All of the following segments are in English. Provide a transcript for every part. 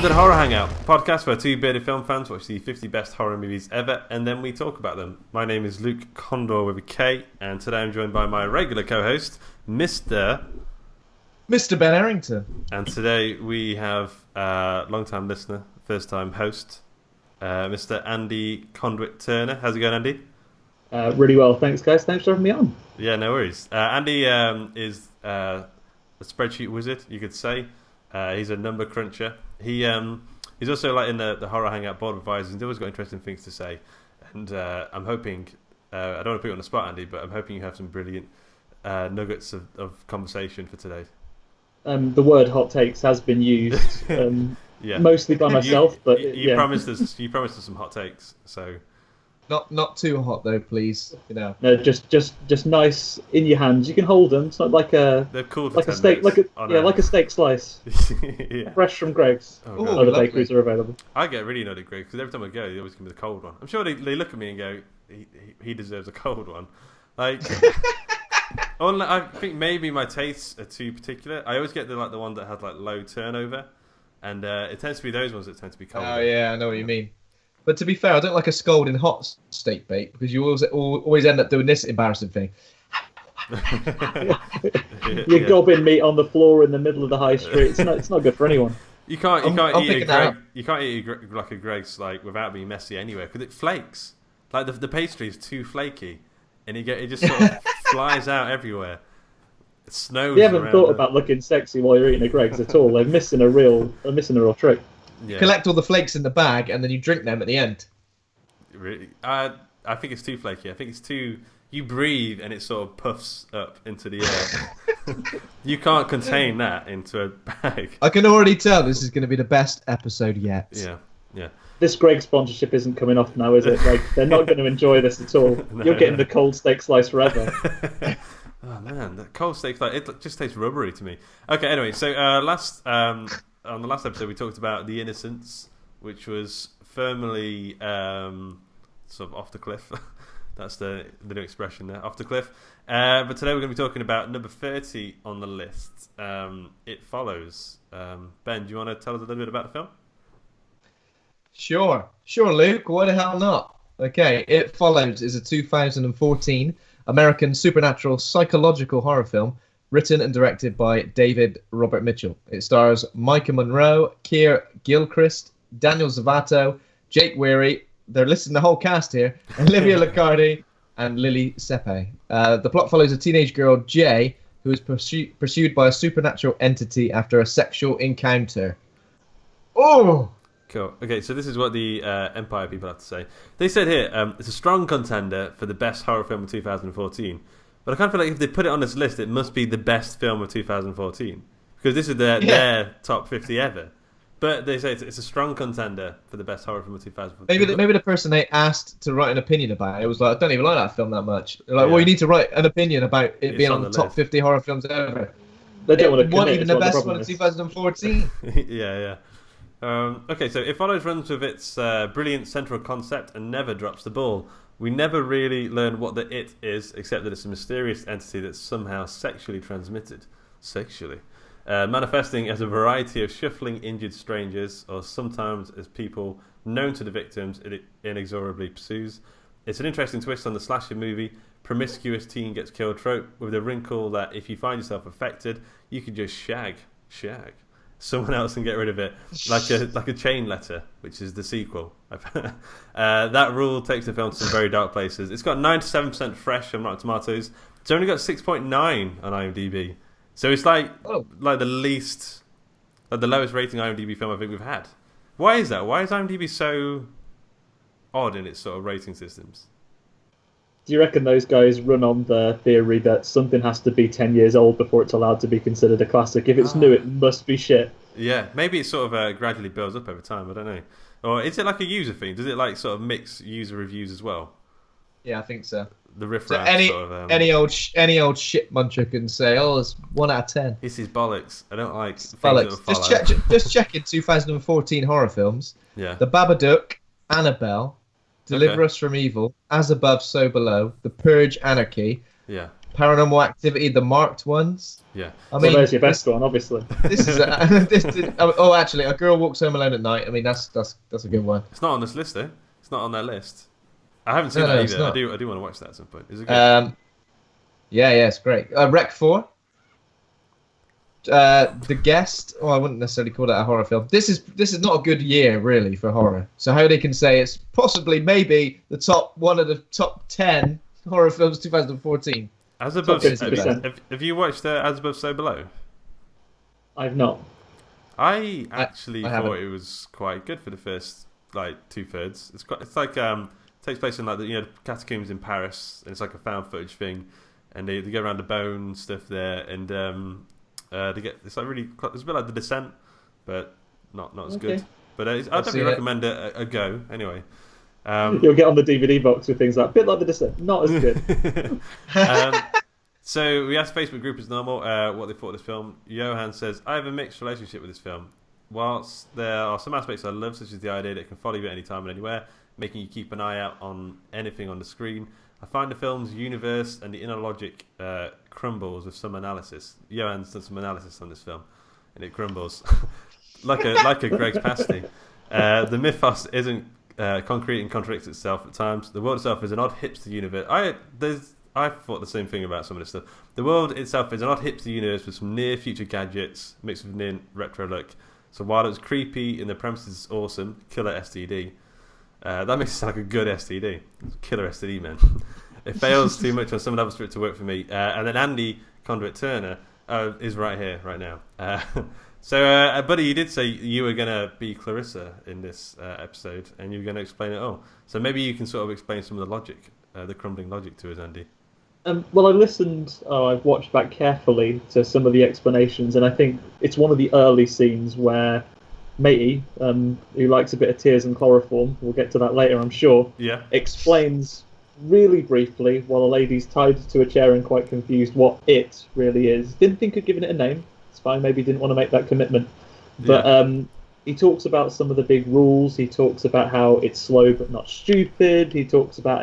to the Horror Hangout, podcast where two bearded film fans watch the 50 best horror movies ever, and then we talk about them. My name is Luke Condor with a K, and today I'm joined by my regular co-host, Mr. Ben Errington. And today we have long-time listener, first-time host, Mr. Andy Conduit Turner. How's it going, Andy? Really well, thanks, guys. Thanks for having me on. Yeah, no worries. Andy is a spreadsheet wizard, you could say. He's a number cruncher. He's also like in the Horror Hangout board of advisors. He's always got interesting things to say. And I'm hoping, I don't want to put you on the spot, Andy, but I'm hoping you have some brilliant nuggets of conversation for today. The word hot takes has been used mostly by myself, but you promised us some hot takes, so Not too hot though, please. You know. No, just nice in your hands. You can hold them. It's like they're cool like a steak, like a steak slice, yeah. Fresh from Greg's. Other bakeries are available. I get really annoyed at Greg's because every time I go, they always give me the cold one. I'm sure they look at me and go, he deserves a cold one. Like, I think maybe my tastes are too particular. I always get the one that has like low turnover, and it tends to be those ones that tend to be cold. Oh yeah, I know what you mean. But to be fair, I don't like a scalding hot steak bake because you always end up doing this embarrassing thing. You're gobbing meat on the floor in the middle of the high street. It's not good for anyone. You can't eat like a Greg's without being messy anyway because it flakes. Like the pastry is too flaky, and it just sort of flies out everywhere. It snows. You haven't thought about looking sexy while you're eating a Greg's at all. They're missing a real trick. Yeah. Collect all the flakes in the bag and then you drink them at the end. Really? I think it's too flaky. I think it's too... You breathe and it sort of puffs up into the air. You can't contain that into a bag. I can already tell this is going to be the best episode yet. Yeah. This Greg sponsorship isn't coming off now, is it? They're not going to enjoy this at all. You're getting the cold steak slice forever. Oh man, that cold steak slice, it just tastes rubbery to me. Okay, anyway, so on the last episode we talked about The Innocents, which was firmly sort of off the cliff. That's the new expression there, off the cliff. But today we're going to be talking about number 30 on the list. It Follows. Ben, do you want to tell us a little bit about the film? Sure, Luke. Why the hell not? Okay, It Follows is a 2014 American supernatural psychological horror film written and directed by David Robert Mitchell. It stars Maika Monroe, Keir Gilchrist, Daniel Zovatto, Jake Weary. They're listing the whole cast here. Olivia Luccardi and Lili Sepe. The plot follows a teenage girl, Jay, who is pursued by a supernatural entity after a sexual encounter. Oh! Cool. Okay, so this is what the Empire people have to say. They said here, it's a strong contender for the best horror film of 2014. But I kind of feel like if they put it on this list, it must be the best film of 2014. Because this is their top 50 ever. But they say it's a strong contender for the best horror film of 2014. Maybe the person they asked to write an opinion about it was like, I don't even like that film that much. They're like, well, you need to write an opinion about it being on the top 50 horror films ever. They don't want to commit. Even the best one of 2014. Yeah. Okay, so It Follows runs with its brilliant central concept and never drops the ball. We never really learn what the it is, except that it's a mysterious entity that's somehow sexually transmitted. Manifesting as a variety of shuffling injured strangers, or sometimes as people known to the victims it inexorably pursues. It's an interesting twist on the slasher movie, promiscuous teen gets killed trope, with the wrinkle that if you find yourself affected, you can just shag someone else and get rid of it, like a chain letter, which is the sequel. That rule takes the film to some very dark places. It's got 97% fresh on Rotten Tomatoes. It's only got 6.9 on IMDb, so it's like the least, the lowest rating IMDb film I think we've had. Why is that? Why is IMDb so odd in its sort of rating systems? Do you reckon those guys run on the theory that something has to be 10 years old before it's allowed to be considered a classic? If it's new, it must be shit. Yeah, maybe it sort of gradually builds up over time. I don't know. Or is it like a user thing? Does it sort of mix user reviews as well? Yeah, I think so. The riffraff so sort of. Any old shit muncher can say, "Oh, it's 1 out of 10." This is bollocks. I don't like bollocks. Just check in 2014 horror films. Yeah. The Babadook, Annabelle, Deliver Us from Evil, As Above, So Below, The Purge, Anarchy. Yeah. Paranormal Activity, the marked ones. Yeah. I Well, mean, there's your best one, obviously. this is actually, A Girl Walks Home Alone at Night. I mean, that's a good one. It's not on this list, though. It's not on that list. I haven't seen No, that it's either. not. I do want to watch that at some point. Is it good? Yeah, it's great. Rec 4. The Guest. Oh, I wouldn't necessarily call that a horror film. This is not a good year really for horror. So how they can say it's possibly maybe one of the top 10 horror films 2014. As Above, Top 50%. have you watched As Above, So Below? I've not. I actually I thought haven't. it was quite good for the first like 2/3. It's like takes place in like the catacombs in Paris, and it's like a found footage thing, and they go around the bone stuff there, and they get it's like really it's a bit like The Descent, but not as Okay. good. But I'd seen definitely it. recommend a go anyway. You'll get on the DVD box with things like, a bit like The Descent, not as good. So we asked Facebook group as normal what they thought of this film. Johan says, I have a mixed relationship with this film. Whilst there are some aspects I love, such as the idea that it can follow you at any time and anywhere, making you keep an eye out on anything on the screen, I find the film's universe and the inner logic crumbles with some analysis. Johan's done some analysis on this film, and it crumbles like a Greg's pasty. The mythos isn't concrete and contradicts itself at times. The world itself is an odd hipster universe. I thought the same thing about some of this stuff. The world itself is an odd hipster universe with some near future gadgets mixed with near retro look. So while it was creepy and the premises is awesome, killer STD. That makes it sound like a good STD. Killer STD, man. It fails too much on some levels for it to work for me. And then Andy Conduit Turner is right here, right now. So, Buddy, you did say you were going to be Clarissa in this episode, and you were going to explain it all. So maybe you can sort of explain some of the logic, the crumbling logic to us, Andy. Well, I've watched back carefully to some of the explanations, and I think it's one of the early scenes where Matey, who likes a bit of tears and chloroform, we'll get to that later, I'm sure, Yeah. explains really briefly, while the lady's tied to a chair and quite confused, what it really is. Didn't think of giving it a name. It's fine, maybe didn't want to make that commitment. But he talks about some of the big rules. He talks about how it's slow but not stupid. He talks about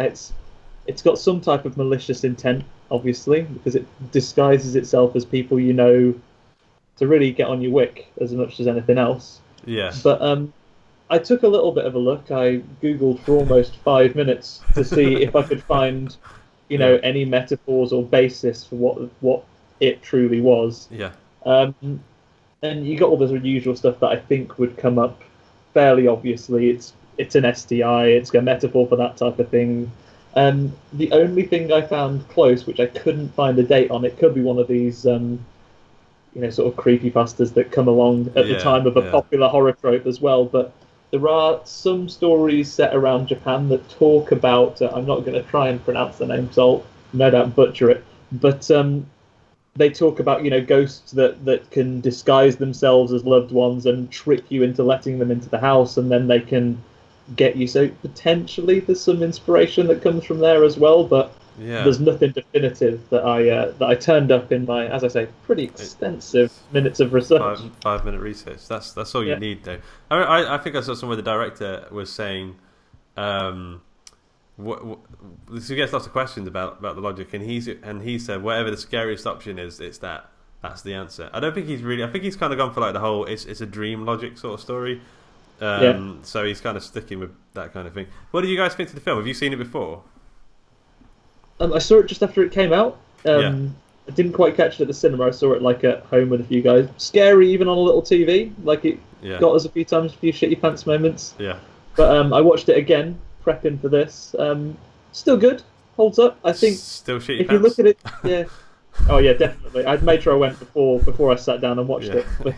it's got some type of malicious intent, obviously, because it disguises itself as people you know to really get on your wick as much as anything else. Yeah. But I took a little bit of a look. I Googled for almost 5 minutes to see if I could find, any metaphors or basis for what it truly was. Yeah. And you got all the usual stuff that I think would come up fairly obviously. It's an STI. It's a metaphor for that type of thing. The only thing I found close, which I couldn't find a date on, it could be one of these, sort of creepypastas that come along at the time of a popular horror trope as well. But there are some stories set around Japan that talk about. I'm not going to try and pronounce the name, so I'll no doubt butcher it. But they talk about ghosts that can disguise themselves as loved ones and trick you into letting them into the house, and then they can get you. So potentially there's some inspiration that comes from there as well, but there's nothing definitive that I turned up in my, as I say, pretty extensive minutes of research. 5 minute research. That's all you need, though. I think I saw somewhere the director was saying, he gets lots of questions about the logic, and he said whatever the scariest option is, that's the answer. I don't think I think he's kind of gone for like the whole it's a dream logic sort of story. So he's kind of sticking with that kind of thing. What did you guys think of the film? Have you seen it before? I saw it just after it came out. I didn't quite catch it at the cinema. I saw it like at home with a few guys. Scary even on a little TV. Like it got us a few times, a few shit your pants moments. Yeah. But I watched it again, prepping for this. Still good. Holds up. I think Still shit your if you pants? look at it, yeah. Oh yeah, definitely. I'd made sure I went before I sat down and watched it. But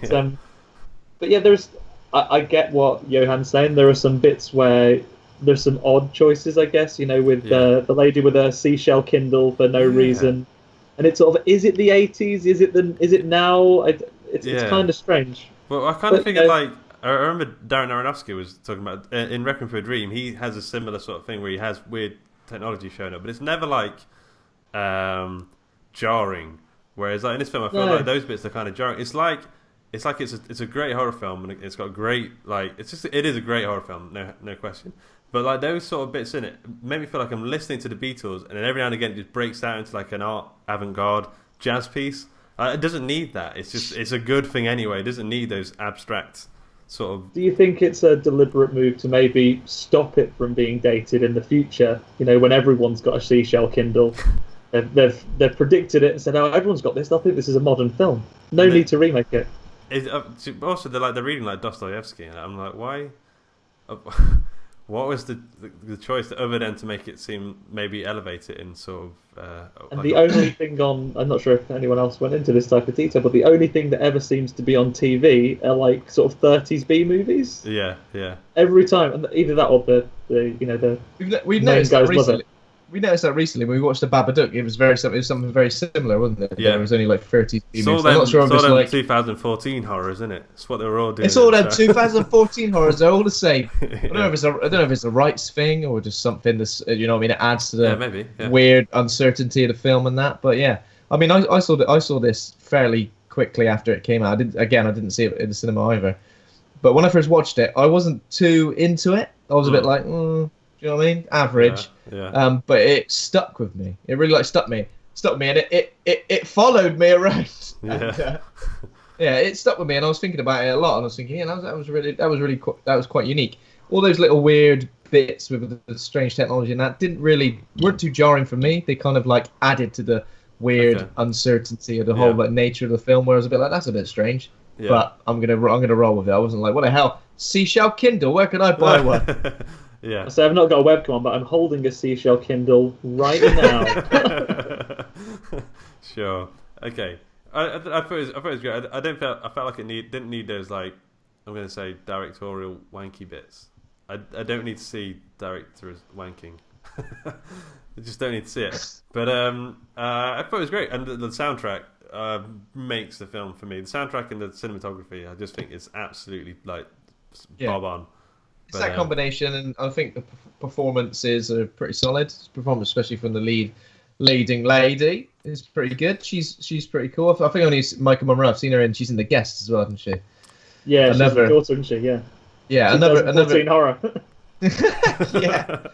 there's. I get what Johan's saying. There are some bits where there's some odd choices, I guess, with the lady with a seashell Kindle for no reason. And it's sort of, is it the 80s? Is it now? It's kind of strange. Well, I kind of figured, I remember Darren Aronofsky was talking about, in Requiem for a Dream, he has a similar sort of thing where he has weird technology showing up, but it's never like jarring. Whereas like in this film, I feel like those bits are kind of jarring. It's like it's like it's a great horror film, and it's got great it is a great horror film, no question. But like those sort of bits in it make me feel like I'm listening to the Beatles, and then every now and again it just breaks out into like an art avant-garde jazz piece. It doesn't need that. It's a good thing anyway. It doesn't need those abstract sort of. Do you think it's a deliberate move to maybe stop it from being dated in the future? You know, when everyone's got a seashell Kindle, they've predicted it and said, "Oh, everyone's got this. They'll think this is a modern film. No need to remake it." Also, they're reading like Dostoevsky, and I'm like, why? What was the choice other than to make it seem maybe elevate it in sort of? And the only thing I'm not sure if anyone else went into this type of detail, but the only thing that ever seems to be on TV are like sort of 30s B movies. Yeah. Every time, and either that or the we've noticed that recently. We noticed that recently when we watched the Babadook. It was something very similar, wasn't it? Yeah. There was only like 30 I'm not sure if it's like 2014 horror, isn't it? It's what they were all doing. It's all them 2014 horrors. They're all the same. I don't know if it's a rights thing or just something that's, you know what I mean, it adds to the weird uncertainty of the film and that. But yeah, I mean, I saw this fairly quickly after it came out. I didn't see it in the cinema either. But when I first watched it, I wasn't too into it. I was a bit like, you know what I mean? Average. Yeah. But it stuck with me. It really stuck me, and it followed me around. Yeah. And, it stuck with me, and I was thinking about it a lot. And I was thinking, that was quite unique. All those little weird bits with the strange technology and that weren't too jarring for me. They kind of like added to the weird uncertainty of the whole nature of the film. Where I was a bit like, that's a bit strange. Yeah. But I'm gonna roll with it. I wasn't like, what the hell? Seashell Kindle? Where can I buy one? Yeah. So I've not got a webcam on, but I'm holding a seashell Kindle right now. Sure. Okay. I thought it was great. I felt like it didn't need those, like, I'm going to say directorial wanky bits. I don't need to see directors wanking. I just don't need to see it. But I thought it was great, and the soundtrack makes the film for me. The soundtrack and the cinematography, I just think it's absolutely like bob on. It's that combination, and I think the performances are pretty solid. Performance, especially from the leading lady, is pretty good. She's pretty cool. I think only Maika Monroe. I've seen her she's in The Guest as well, hasn't she? Yeah, she's the daughter, isn't she? Yeah. Yeah, another horror. Yeah,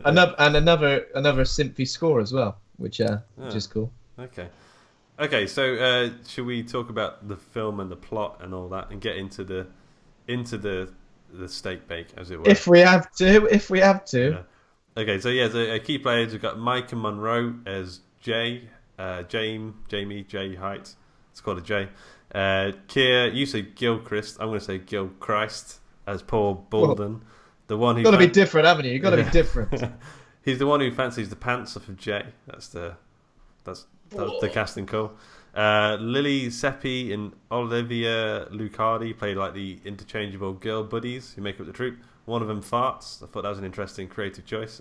another synthy score as well, which is cool. Okay. So should we talk about the film and the plot and all that, and get into the steak bake, as it were? If we have to. Yeah. Okay, so yeah, key players, we've got Maika Monroe as Jamie J Height. It's called a J. Keir, you say Gilchrist. I'm going to say Gilchrist as Paul Bolden. The one who got to be different, haven't you? You've got to be different. He's the one who fancies the pants off of Jay. That's the casting call. Lili Sepe and Olivia Luccardi play like the interchangeable girl buddies who make up the troupe. One of them farts. I thought that was an interesting creative choice.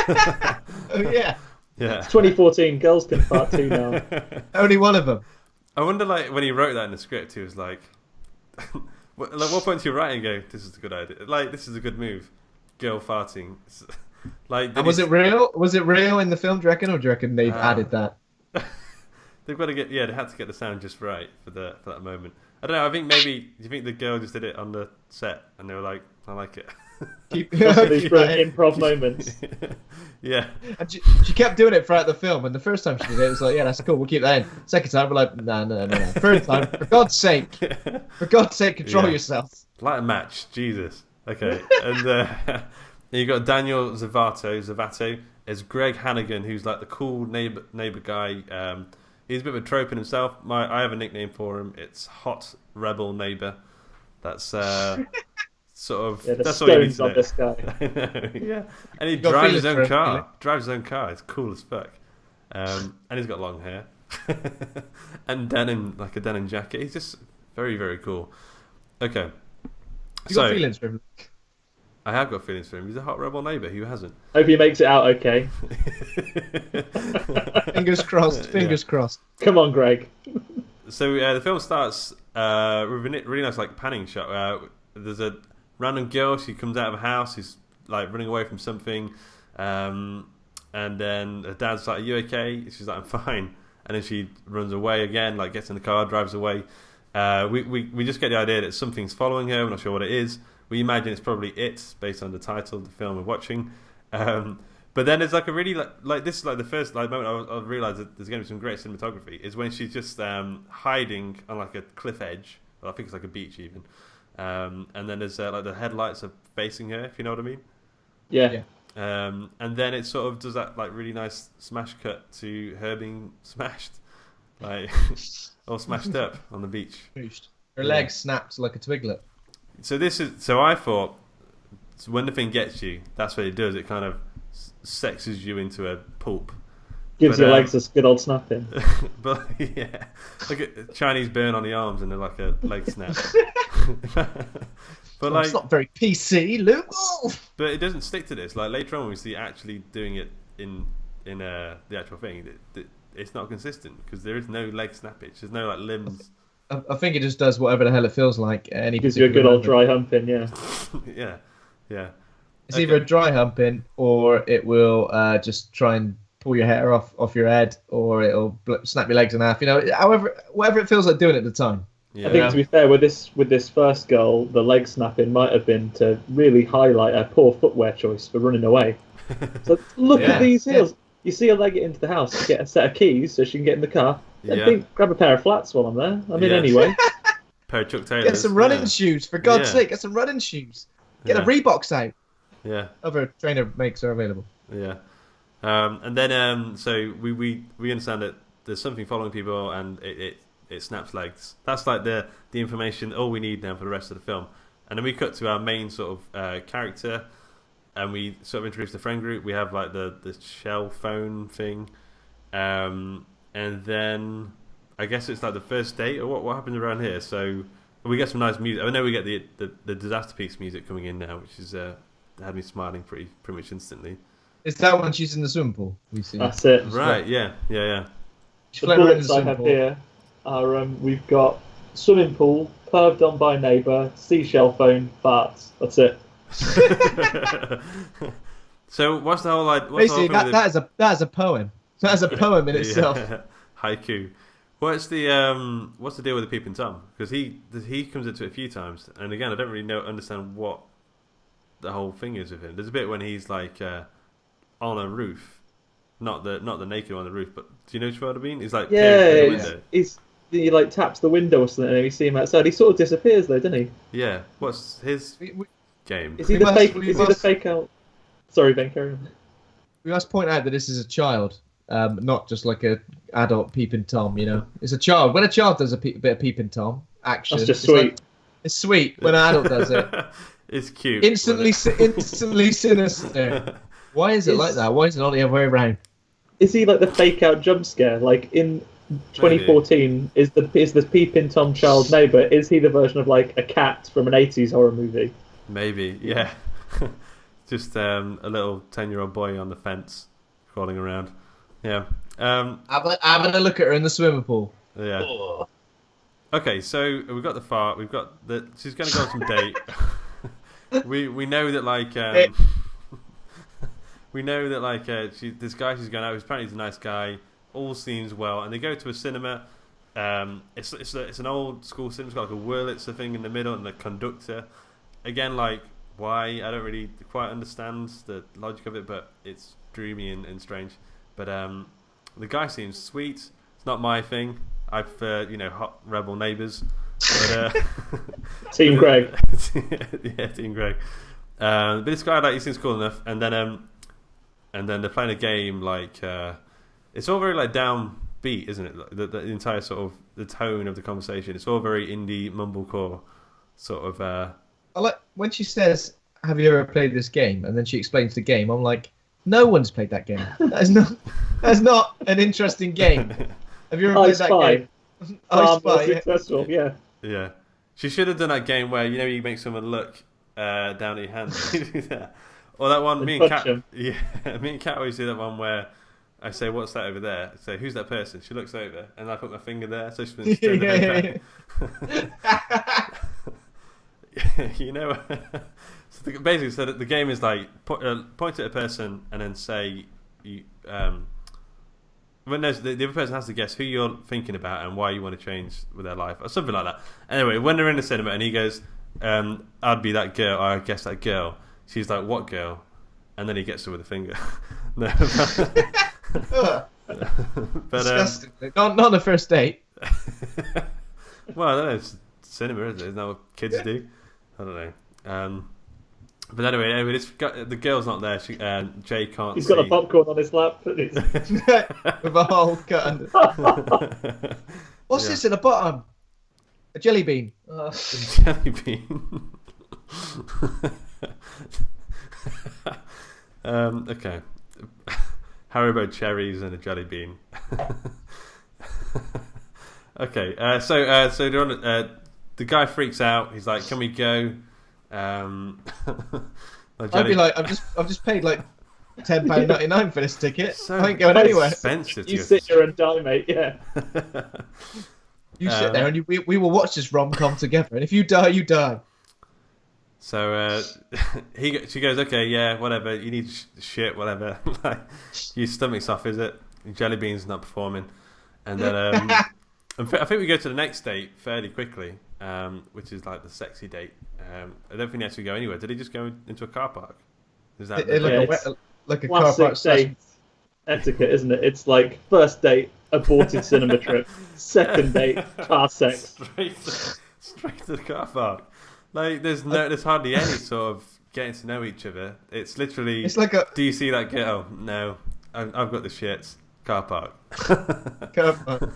Oh yeah. Yeah. It's 2014. Girls can fart too now. Only one of them. I wonder, like, when he wrote that in the script, he was like, like, what point do you write and go, "This is a good idea. Like, this is a good move." Girl farting. Like, and was it real? Was it real in the film? Do you reckon, or do you reckon they've added that? They've got to get. Yeah, they had to get the sound just right for that moment. I don't know. I think maybe. Do you think the girl just did it on the set and they were like, "I like it." These improv moments. Yeah. And she kept doing it throughout the film, and the first time she did it, it was like, yeah, that's cool, we'll keep that in. Second time, we're like, no. Third time, for God's sake, control yourself. Like a match, Jesus. Okay. And you got Daniel Zovatto as Greg Hannigan, who's like the cool neighbor guy. He's a bit of a trope in himself. I have a nickname for him. It's Hot Rebel Neighbor. That's sort of that's all you need to know. This guy. I know, yeah. And he drives his own car. It's cool as fuck. And he's got long hair. And a denim jacket. He's just very, very cool. Okay. You got feelings for him? I have got feelings for him. He's a hot rebel neighbour. Who hasn't? Hope he makes it out okay. Fingers crossed. Fingers crossed. Come on, Greg. So the film starts with a really nice like panning shot. There's a random girl. She comes out of a house. She's like running away from something, and then her dad's like, "Are you okay?" She's like, "I'm fine." And then she runs away again. Like gets in the car, drives away. We just get the idea that something's following her. We're not sure what it is. We imagine it's probably It, based on the title of the film we're watching. But then there's like a really like this is like the first like moment I realised that there's going to be some great cinematography is when she's just hiding on like a cliff edge. Well, I think it's like a beach even. And then there's like the headlights are facing her, if you know what I mean. Yeah. And then it sort of does that like really nice smash cut to her being smashed, like all smashed up on the beach. Her legs snapped like a twiglet. So I thought when the thing gets you, that's what it does. It kind of sexes you into a pulp. Gives your legs a good old snapping. But yeah, like a Chinese burn on the arms and then like a leg snap. But like, it's not very PC, Luke. But it doesn't stick to this. Like later on, when we see actually doing it in the actual thing, it's not consistent because there is no leg snappage. There's no like limbs. I think it just does whatever the hell it feels like. Gives you a good old dry humping, yeah. yeah. It's either a dry humping or it will just try and pull your hair off your head, or it'll snap your legs in half. You know, whatever it feels like doing at the time. Yeah. I think to be fair, with this first girl, the leg snapping might have been to really highlight her poor footwear choice for running away. So look at these heels. Yeah. You see her leg it into the house, get a set of keys so she can get in the car. Grab a pair of flats while I'm there. I'm in anyway. Pair of Chuck Taylors. Get some running shoes, for God's sake. Get some running shoes. Get a Reeboks out. Yeah. Other trainer makes are available. Yeah. And then so we understand that there's something following people and it snaps legs. That's like the information, all we need now for the rest of the film. And then we cut to our main sort of character, and we sort of introduce the friend group. We have like the shell phone thing, and then I guess it's like the first date, or what happens around here. So we get some nice music. I know we get the disaster piece music coming in now, which is had me smiling pretty much instantly. Is that when she's in the swimming pool? We see. That's it. Right? Yeah. The bullets I have here are we've got swimming pool, perved on by neighbour, seashell phone, farts. That's it. So what's the whole like? Basically, that is a poem. That is a poem in itself. Haiku. What's the deal with the peeping Tom? Because he comes into it a few times, and again, I don't really understand what the whole thing is with him. There's a bit when he's like on a roof, not the naked one on the roof, but do you know what I mean? He's like peering through the window. He like taps the window or something, and you see him outside. He sort of disappears though, doesn't he? Yeah. What's his game? Is he the fake out? Sorry, Ben, carry on. We must point out that this is a child, not just like a adult peeping Tom. You know, it's a child. When a child does a bit of peeping Tom action, that's just sweet. It's sweet when an adult does it. It's cute. Instantly sinister. Why is it like that? Why is it not the other way around? Is he like the fake out jump scare? Like in 2014, is the peeping Tom child neighbour? Is he the version of like a cat from an 80s horror movie? Maybe, yeah. Just a little 10-year-old boy on the fence crawling around. Yeah. Having a look at her in the swimming pool. Yeah. Ugh. Okay, so we've got the fart. We've got she's going to go on some date. we know that like this guy she's going out with, apparently he's a nice guy. All seems well, and they go to a cinema. It's an old school cinema. It's got like a Wurlitzer thing in the middle and the conductor. Again, like why I don't really quite understand the logic of it, but it's dreamy and strange. But the guy seems sweet. It's not my thing. I prefer hot rebel neighbours. But, Team Greg. Yeah, Team Greg. But this guy, like, he seems cool enough, and then they're playing a game like it's all very like downbeat, isn't it? The entire sort of the tone of the conversation. It's all very indie mumblecore sort of. I like when she says, "Have you ever played this game?" and then she explains the game. I'm like, no one's played that game. That's not an interesting game. Have you ever played that game? I Spy. Successful, yeah. Yeah. She should have done that game where you make someone look down at your hand. Or that one, me and Kat always do that one where I say, "What's that over there?" I say, "Who's that person?" She looks over, and I put my finger there, so she's been turning her back. So basically, so the game is like point at a person and then say But no, the other person has to guess who you're thinking about and why you want to change with their life, or something like that. Anyway, when they're in the cinema and he goes, "I'd be that girl," or "I guess that girl." She's like, "What girl?" And then he gets her with a finger. No, but Disgusting. Not on the first date. well, I don't know. It's cinema, isn't it? Isn't that what kids do? I don't know. But anyway, the girl's not there. Jay can't. He's got a popcorn on his lap. With a hole cut under. What's this in the bottom? A jelly bean. Jelly bean. Okay. Haribo cherries and a jelly bean. Okay. So they're on, the guy freaks out. He's like, "Can we go?" I'd be like, I've just paid like £10.99 for this ticket. So I ain't going anywhere. Expensive. You sit here and die, mate. Yeah. You sit there and we will watch this rom-com together. And if you die, you die. So she goes, "Okay, yeah, whatever. You need shit, whatever. Like, your stomach's off, is it? Jelly bean's not performing." And then I think we go to the next date fairly quickly, which is like the sexy date. I don't think he actually go anywhere. Did he just go into a car park? Is that like a car park date etiquette, isn't it? It's like first date, aborted cinema trip. Second date, car sex. Straight to the car park. Like there's hardly any sort of getting to know each other. It's literally. It's like a. Do you see that girl? No, I've got the shits. Car park. Car park.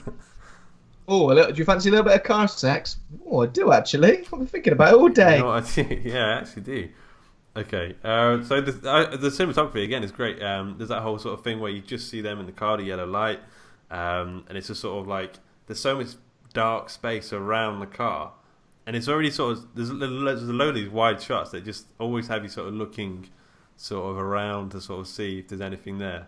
Oh, do you fancy a little bit of car sex? Oh, I do actually. I've been thinking about it all day. You know what I do? Yeah, I actually do. Okay, so the cinematography again is great. There's that whole sort of thing where you just see them in the car, the yellow light, and it's just sort of like there's so much dark space around the car, and it's already sort of there's a load of these wide shots that just always have you sort of looking sort of around to sort of see if there's anything there.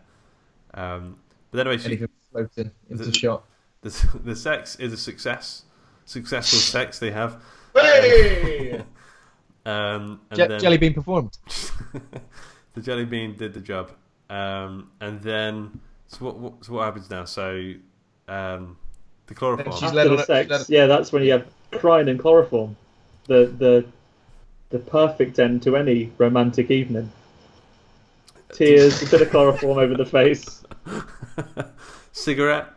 But anyway, anything floating into shot. The sex is a successful sex they have. Hey! And then, jelly bean performed. The jelly bean did the job, and then so what happens now? So the chloroform. She's After the sex, yeah, that's when you have crying and chloroform. The perfect end to any romantic evening. Tears, a bit of chloroform over the face. Cigarette.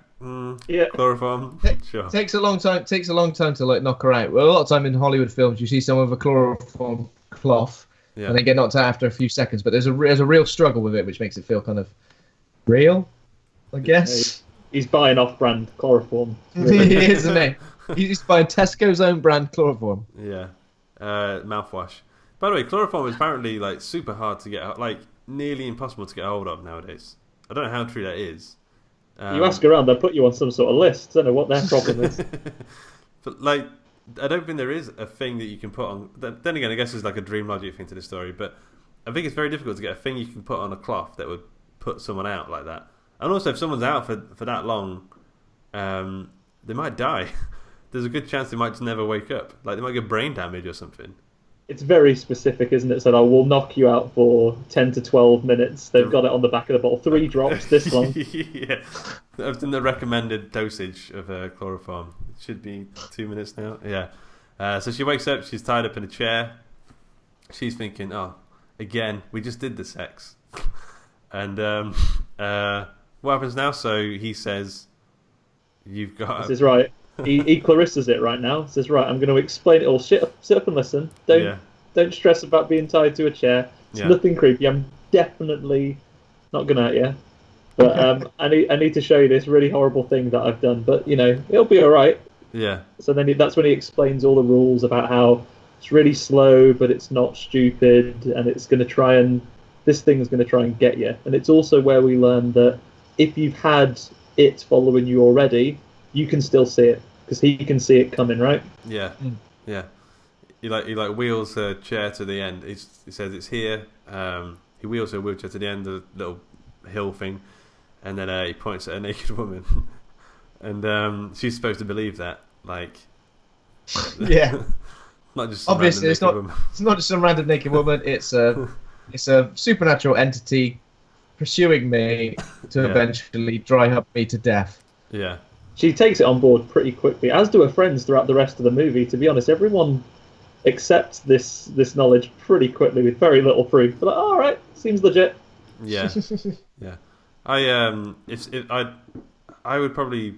Yeah. Chloroform. Sure. Takes a long time to like knock her out. Well, a lot of time in Hollywood films, you see someone with a chloroform cloth, and they get knocked out after a few seconds. But there's a real struggle with it, which makes it feel kind of real, I guess. He's buying off-brand chloroform. He is, isn't he? He's buying Tesco's own brand chloroform. Yeah. Mouthwash. By the way, chloroform is apparently like super hard to get, like nearly impossible to get hold of nowadays. I don't know how true that is. You ask around, they'll put you on some sort of list. I don't know what their problem is. But like, I don't think there is a thing that you can put on. Then again, I guess there's like a dream logic thing to the story, but I think it's very difficult to get a thing you can put on a cloth that would put someone out like that. And also, if someone's out for that long, they might die. There's a good chance they might just never wake up. Like they might get brain damage or something. It's very specific, isn't it? So I will knock you out for 10 to 12 minutes. They've got it on the back of the bottle. 3 drops this long. Yeah. I've done the recommended dosage of chloroform. It should be 2 minutes now. Yeah. So she wakes up. She's tied up in a chair. She's thinking, oh, again, we just did the sex. And what happens now? So he says, you've got... This is right. He Clarissa's it right now. Says, right, I'm going to explain it all. Sit up and listen. Don't stress about being tied to a chair. It's nothing creepy. I'm definitely not going to hurt you. But I need to show you this really horrible thing that I've done. But, you know, it'll be all right. Yeah. So then that's when he explains all the rules about how it's really slow, but it's not stupid. And it's going to try and... This thing is going to try and get you. And it's also where we learn that if you've had it following you already... You can still see it because he can see it coming, right? Yeah, yeah. He wheels her chair to the end. He says it's here. He wheels her wheelchair to the end of the little hill thing, and then he points at a naked woman, and she's supposed to believe that, like, yeah, not just obviously it's not just some random naked woman. It's a supernatural entity pursuing me to eventually dry up me to death. Yeah. She takes it on board pretty quickly, as do her friends throughout the rest of the movie. To be honest, everyone accepts this knowledge pretty quickly with very little proof. They're like, all right, seems legit. Yeah. Yeah. I would probably.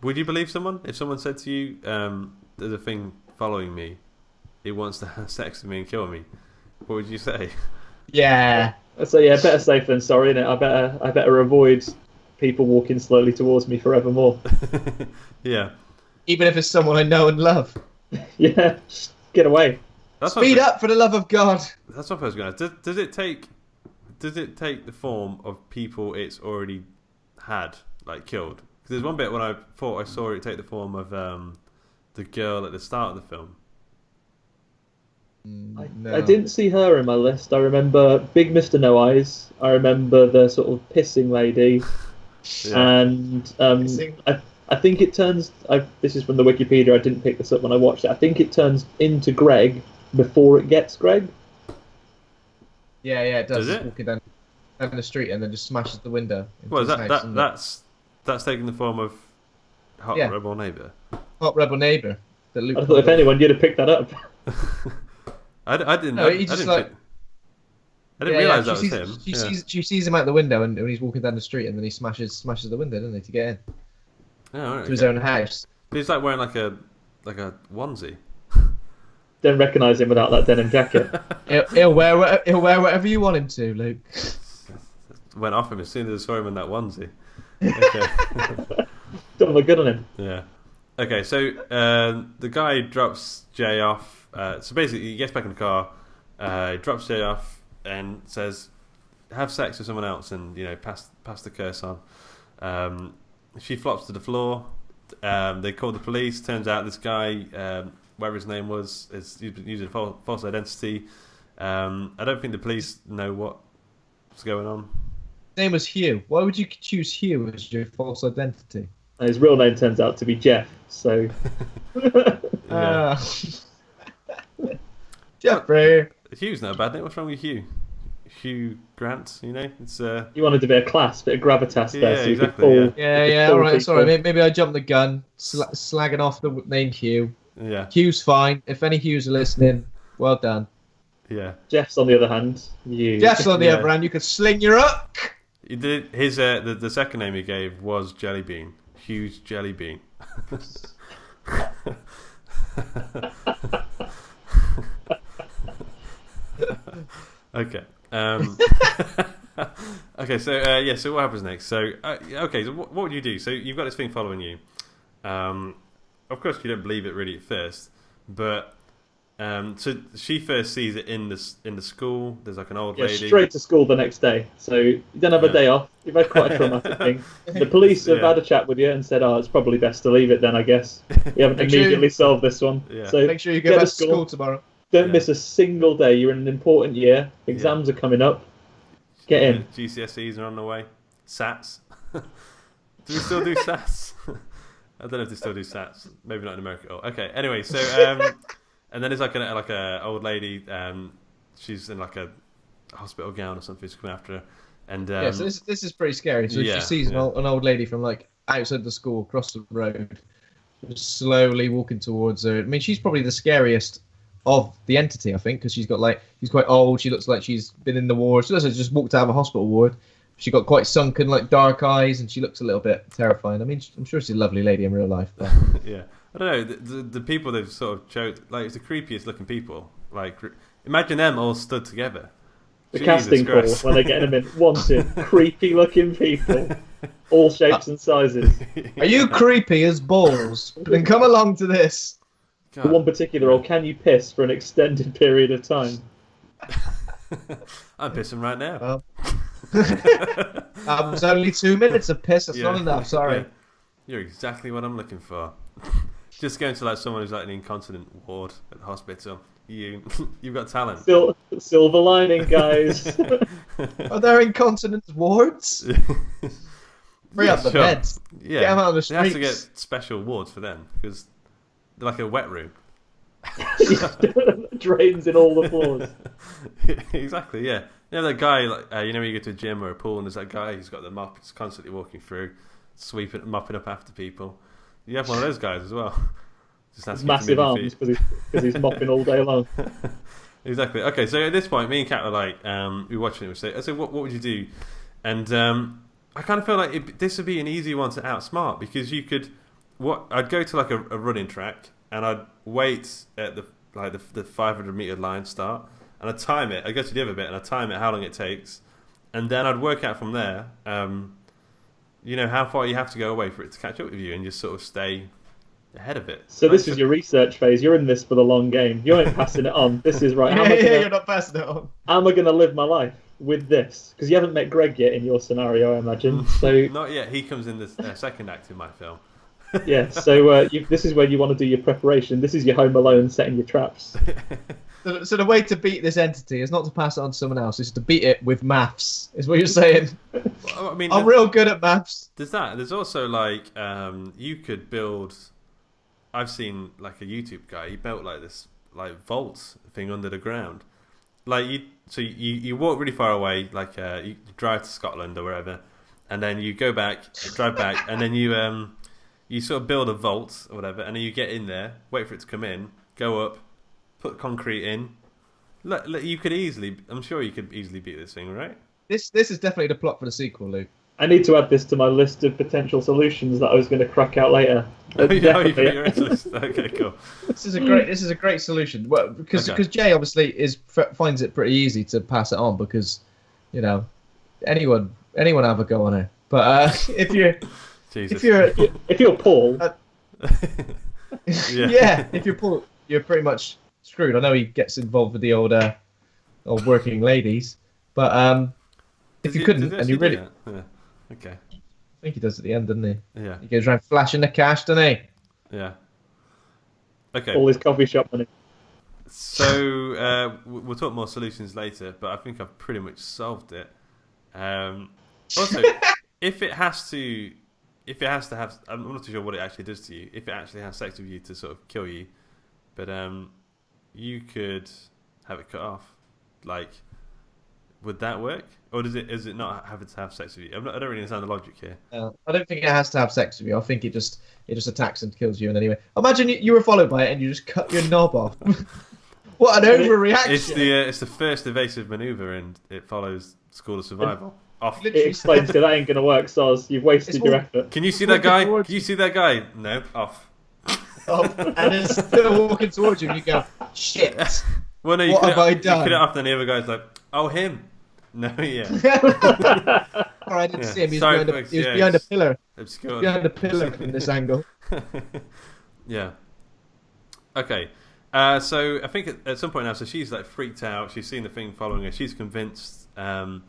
Would you believe someone if someone said to you, "There's a thing following me. It wants to have sex with me and kill me"? What would you say? Yeah. So yeah, better safe than sorry, innit? I better avoid people walking slowly towards me forevermore. Yeah. Even if it's someone I know and love. Yeah, just get away. Speed up, for the love of God. That's what I was going to ask. Does it take the form of people it's already had, like killed? Because there's one bit when I thought I saw it take the form of the girl at the start of the film. No. I didn't see her in my list. I remember Big Mr. No Eyes. I remember the sort of pissing lady. Yeah. And I think it turns... this is from the Wikipedia. I didn't pick this up when I watched it. I think it turns into Greg before it gets Greg. Yeah, it does. Does it? Walking down the street and then just smashes the window. Well, is that's taking the form of Hot Rebel Neighbour. Hot Rebel Neighbour. I thought if anyone, you'd have picked that up. I didn't. No, he just I didn't realise that was him. She sees him out the window and when he's walking down the street, and then he smashes the window, doesn't he, to get in to his own house. But he's like wearing like a onesie. Don't recognise him without that denim jacket. He'll wear whatever you want him to, Luke. Went off him as soon as I saw him in that onesie. Okay. Don't look good on him. Yeah. Okay, so the guy drops Jay off. So basically, he gets back in the car, he drops Jay off, and says, "Have sex with someone else," and pass the curse on. She flops to the floor. They call the police. Turns out this guy, whatever his name was, is using false identity. I don't think the police know what's going on. His name was Hugh. Why would you choose Hugh as your false identity? And his real name turns out to be Jeff. So. Jeffrey. Hugh's not a bad name. What's wrong with Hugh? Hugh Grant, it's You wanted to be a class, bit of gravitas there, so exactly, you could pull. Yeah. All right. Sorry, maybe I jumped the gun, slagging off the name Hugh. Yeah. Hugh's fine. If any Hughes are listening, well done. Yeah. Jeff's on the other hand. Jeff's on the other hand. You could sling your up. He did his the second name he gave was Jellybean. Hugh's Jellybean. Okay. Okay. So so what happens next? So okay. So what would you do? So you've got this thing following you. Of course, you don't believe it really at first, but so she first sees it in the school. There's like an old lady. Straight to school the next day. So you don't have a day off. You've had quite a traumatic thing. The police have had a chat with you and said, "Oh, it's probably best to leave it then, I guess." You haven't immediately solved this one. Yeah. So make sure you get back to school tomorrow. Don't miss a single day. You're in an important year. Exams are coming up. Get in. GCSEs are on the way. SATs. Do we still do SATs? I don't know if they still do SATs. Maybe not in America. Oh, okay. Anyway, so and then there's like a old lady. She's in like a hospital gown or something. She's coming after her. And so this is pretty scary. So she sees an old lady from like outside the school, across the road, just slowly walking towards her. I mean, she's probably the scariest of the entity, I think, because she's quite old. She looks like she's been in the war. She looks like she just walked out of a hospital ward. She got quite sunken, like dark eyes, and she looks a little bit terrifying. I mean, I'm sure she's a lovely lady in real life. But... yeah, I don't know. The people they've sort of chose, like, it's the creepiest looking people. Like, imagine them all stood together. The casting call when they're getting them in. Wanted, creepy looking people, all shapes and sizes. Are you creepy as balls? Then come along to this. For one particular role, can you piss for an extended period of time? I'm pissing right now. It's only 2 minutes of piss. That's not enough. Sorry. Yeah. You're exactly what I'm looking for. Just going to like someone who's like an incontinent ward at the hospital. You've got talent. Silver lining, guys. Are there incontinence wards? Free up the beds. Yeah. Get them out of the streets. They have to get special wards for them because they're like a wet room. drains in all the floors. Exactly, yeah. You know that guy, like when you go to a gym or a pool, and there's that guy who's got the mop, he's constantly walking through, mopping up after people. You have one of those guys as well. Just Massive arms because he's mopping all day long. Exactly. Okay, so at this point, me and Kat were like, we were watching it. We say, I said, what would you do? And I kind of feel like this would be an easy one to outsmart because you could. I'd go to like a running track and I'd wait at the 500-meter line start and I'd time it. I'd go to the other bit and I'd time it how long it takes, and then I'd work out from there. How far you have to go away for it to catch up with you, and just sort of stay ahead of it. So this is your research phase. You're in this for the long game. You ain't passing it on. This is right. You're not passing it on. How am I going to live my life with this? Because you haven't met Greg yet in your scenario, I imagine. So not yet. He comes in the second act in my film. Yeah. So this is where you want to do your preparation. This is your Home Alone setting your traps. So the way to beat this entity is not to pass it on to someone else. It's to beat it with maths. Is what you're saying? Well, I mean, I'm real good at maths. There's that. There's also like you could build. I've seen like a YouTube guy. He built like this like vault thing under the ground. Like you walk really far away, like you drive to Scotland or wherever, and then you go back, drive back, and then you sort of build a vault or whatever, and then you get in there, wait for it to come in, go up, put concrete in. You could easily, I'm sure you could easily beat this thing, right? This is definitely the plot for the sequel, Luke. I need to add this to my list of potential solutions that I was going to crack out later. Oh, you put your list. Okay, cool. This is a great solution. Well, because Jay obviously finds it pretty easy to pass it on because, anyone have a go on it. But if you're Paul, if you're Paul, you're pretty much screwed. I know he gets involved with the old working ladies, but if you couldn't and you really. Yeah. Okay. I think he does at the end, doesn't he? Yeah. He goes around flashing the cash, doesn't he? Yeah. Okay. All his coffee shop money. So we'll talk more solutions later, but I think I've pretty much solved it. Also, if it has to have, I'm not too sure what it actually does to you. If it actually has sex with you to sort of kill you, but you could have it cut off. Like, would that work? Or is it not having to have sex with you? I don't really understand the logic here. I don't think it has to have sex with you. I think it just attacks and kills you in any way. Imagine you were followed by it and you just cut your knob off. What an overreaction! It's the first evasive maneuver, and it follows School of Survival. Off. It explains to that ain't going to work, Soz. You've wasted your effort. Can you see that guy? Can you see that guy? Nope. Off. And it's still walking towards you, and you go, shit. Well, no, what have I done? You cut it off, and the other guy's like, oh, him. No, yeah. All right, I didn't see him. He was behind a pillar. Obscure. Behind a pillar in this angle. Yeah. Okay. So I think at some point now, so she's like freaked out. She's seen the thing following her. She's convinced. Paul,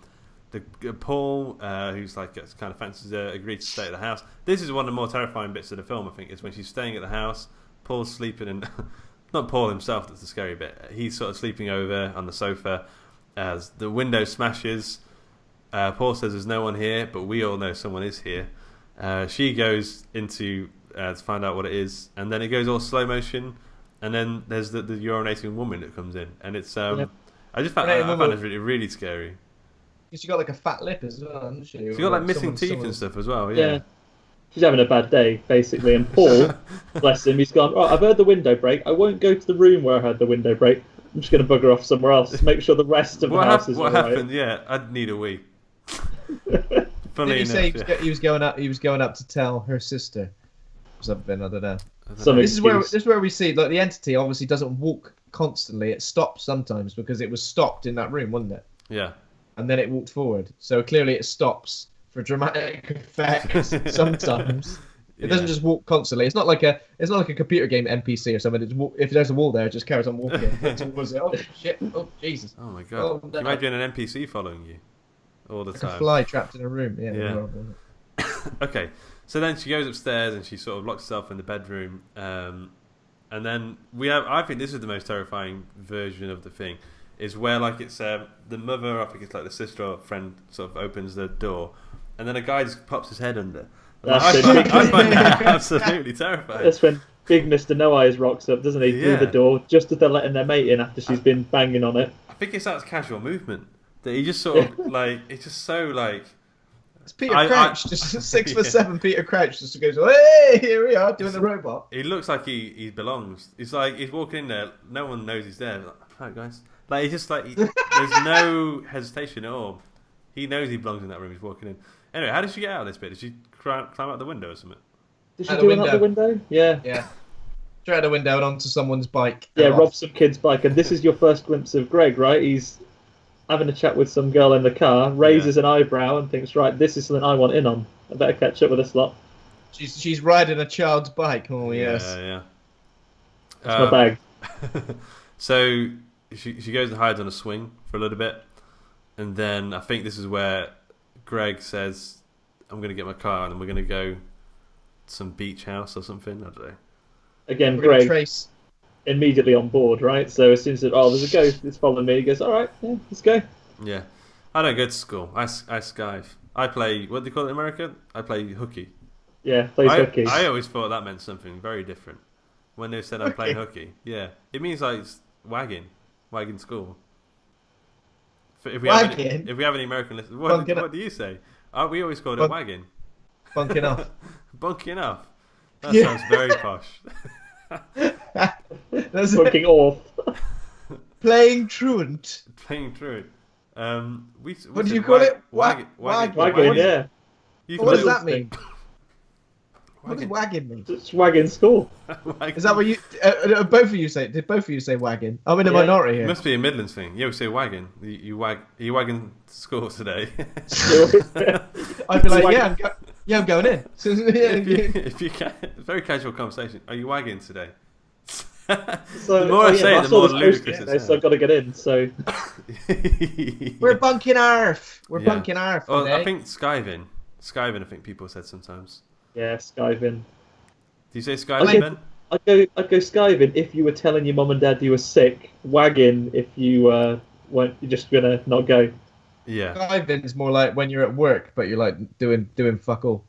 who's like kind of fancies her, agreed to stay at the house. This is one of the more terrifying bits of the film. I think is when she's staying at the house. Paul's sleeping, and not Paul himself. That's the scary bit. He's sort of sleeping over on the sofa. As the window smashes, Paul says there's no one here, but we all know someone is here. She goes into to find out what it is, and then it goes all slow motion, and then there's the urinating woman that comes in, and it's I found it really, really scary. Because she got like a fat lip as well, hasn't she? She got like missing teeth and stuff as well. Yeah. She's having a bad day, basically, and Paul, bless him, he's gone, right, I've heard the window break. I won't go to the room where I heard the window break. I'm just going to bugger off somewhere else to make sure the rest of the house is all right. What happened? Yeah, I'd need a wee. Did he say he was going up? He was going up to tell her sister or something. I don't know. This is where we see like the entity obviously doesn't walk constantly. It stops sometimes because it was stopped in that room, wasn't it? Yeah. And then it walked forward. So clearly it stops for dramatic effect sometimes. It doesn't just walk constantly. It's not like a computer game NPC or something. If there's a wall there, it just carries on walking. Oh shit! Oh Jesus! Oh my god! Can you imagine an NPC following you all the time? Like a fly trapped in a room. Yeah. Okay, so then she goes upstairs and she sort of locks herself in the bedroom. And then I think this is the most terrifying version of the thing, is where like it's the mother, I think it's like the sister or friend, sort of opens the door, and then a guy just pops his head under. I find that absolutely terrifying. big Mr. No Eyes rocks up, doesn't he, through the door, just as they're letting their mate in after she's been banging on it. I think it's that casual movement that he just sort of like. It's just so like. It's Peter Crouch, just 6'7" Peter Crouch just goes, hey, here we are doing the robot. He looks like he belongs. It's like he's walking in there, no one knows he's there. Like, hi guys. Like he's just like there's no hesitation at all. He knows he belongs in that room. He's walking in. Anyway, how did she get out of this bit? Did she climb out the window or something? Did she do it out the window? Yeah. Yeah. Straight out the window and onto someone's bike. Yeah, rob some kid's bike. And this is your first glimpse of Greg, right? He's having a chat with some girl in the car, raises an eyebrow and thinks, right, this is something I want in on. I better catch up with this lot. She's riding a child's bike. Oh, yes. Yeah. That's my bag. So she goes and hides on a swing for a little bit. And then I think this is where Greg says, I'm going to get my car and we're going to go to some beach house or something. I don't know. Again, Greg immediately on board, right? So as soon as there's a ghost that's following me, he goes, all right, yeah, let's go. Yeah. I don't go to school. I skive. I play, what do they call it in America? I play hooky. Yeah, plays hooky. I always thought that meant something very different. When they said I'm playing hooky. Yeah. It means like wagging school. If we have any American listeners, what do you say? We always called it wagging. Bunking off. Bunking off. That sounds very posh. That's bunking off. Playing truant. Playing truant. What do you call it? Wagging, yeah. What does that mean? What does wagging mean? It's wagging school. Is that what you? Both of you say? Did both of you say wagging? I'm in a minority here. It must be a Midlands thing. Yeah, we say wagging. You wag. Are you wagging to school today? I'd be like, I'm going in. if you can, very casual conversation. Are you wagging today? The more I say, the more ludicrous it sounds. So I've got to get in. So we're bunking arf. We're bunking arf. Oh, I think skiving. Skiving. I think people said sometimes. Yeah, skiving. Do you say skiving, Ben? I'd go skiving if you were telling your mum and dad you were sick. Wagging if you weren't. You're just gonna not go. Yeah. Skiving is more like when you're at work, but you're like doing fuck all.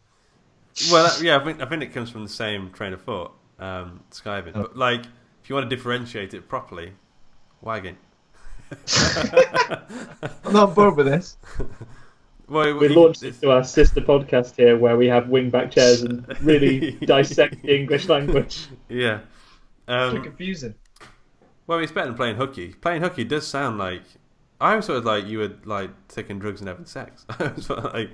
Well, I think it comes from the same train of thought. Skiving, but like if you want to differentiate it properly, wagging. I'm not bored with this. Well, we launched into our sister podcast here where we have wingback chairs and really dissect the English language. Yeah. It's confusing. Well, it's better than playing hooky. Playing hooky does sound like... I always thought like you were like taking drugs and having sex. I was like,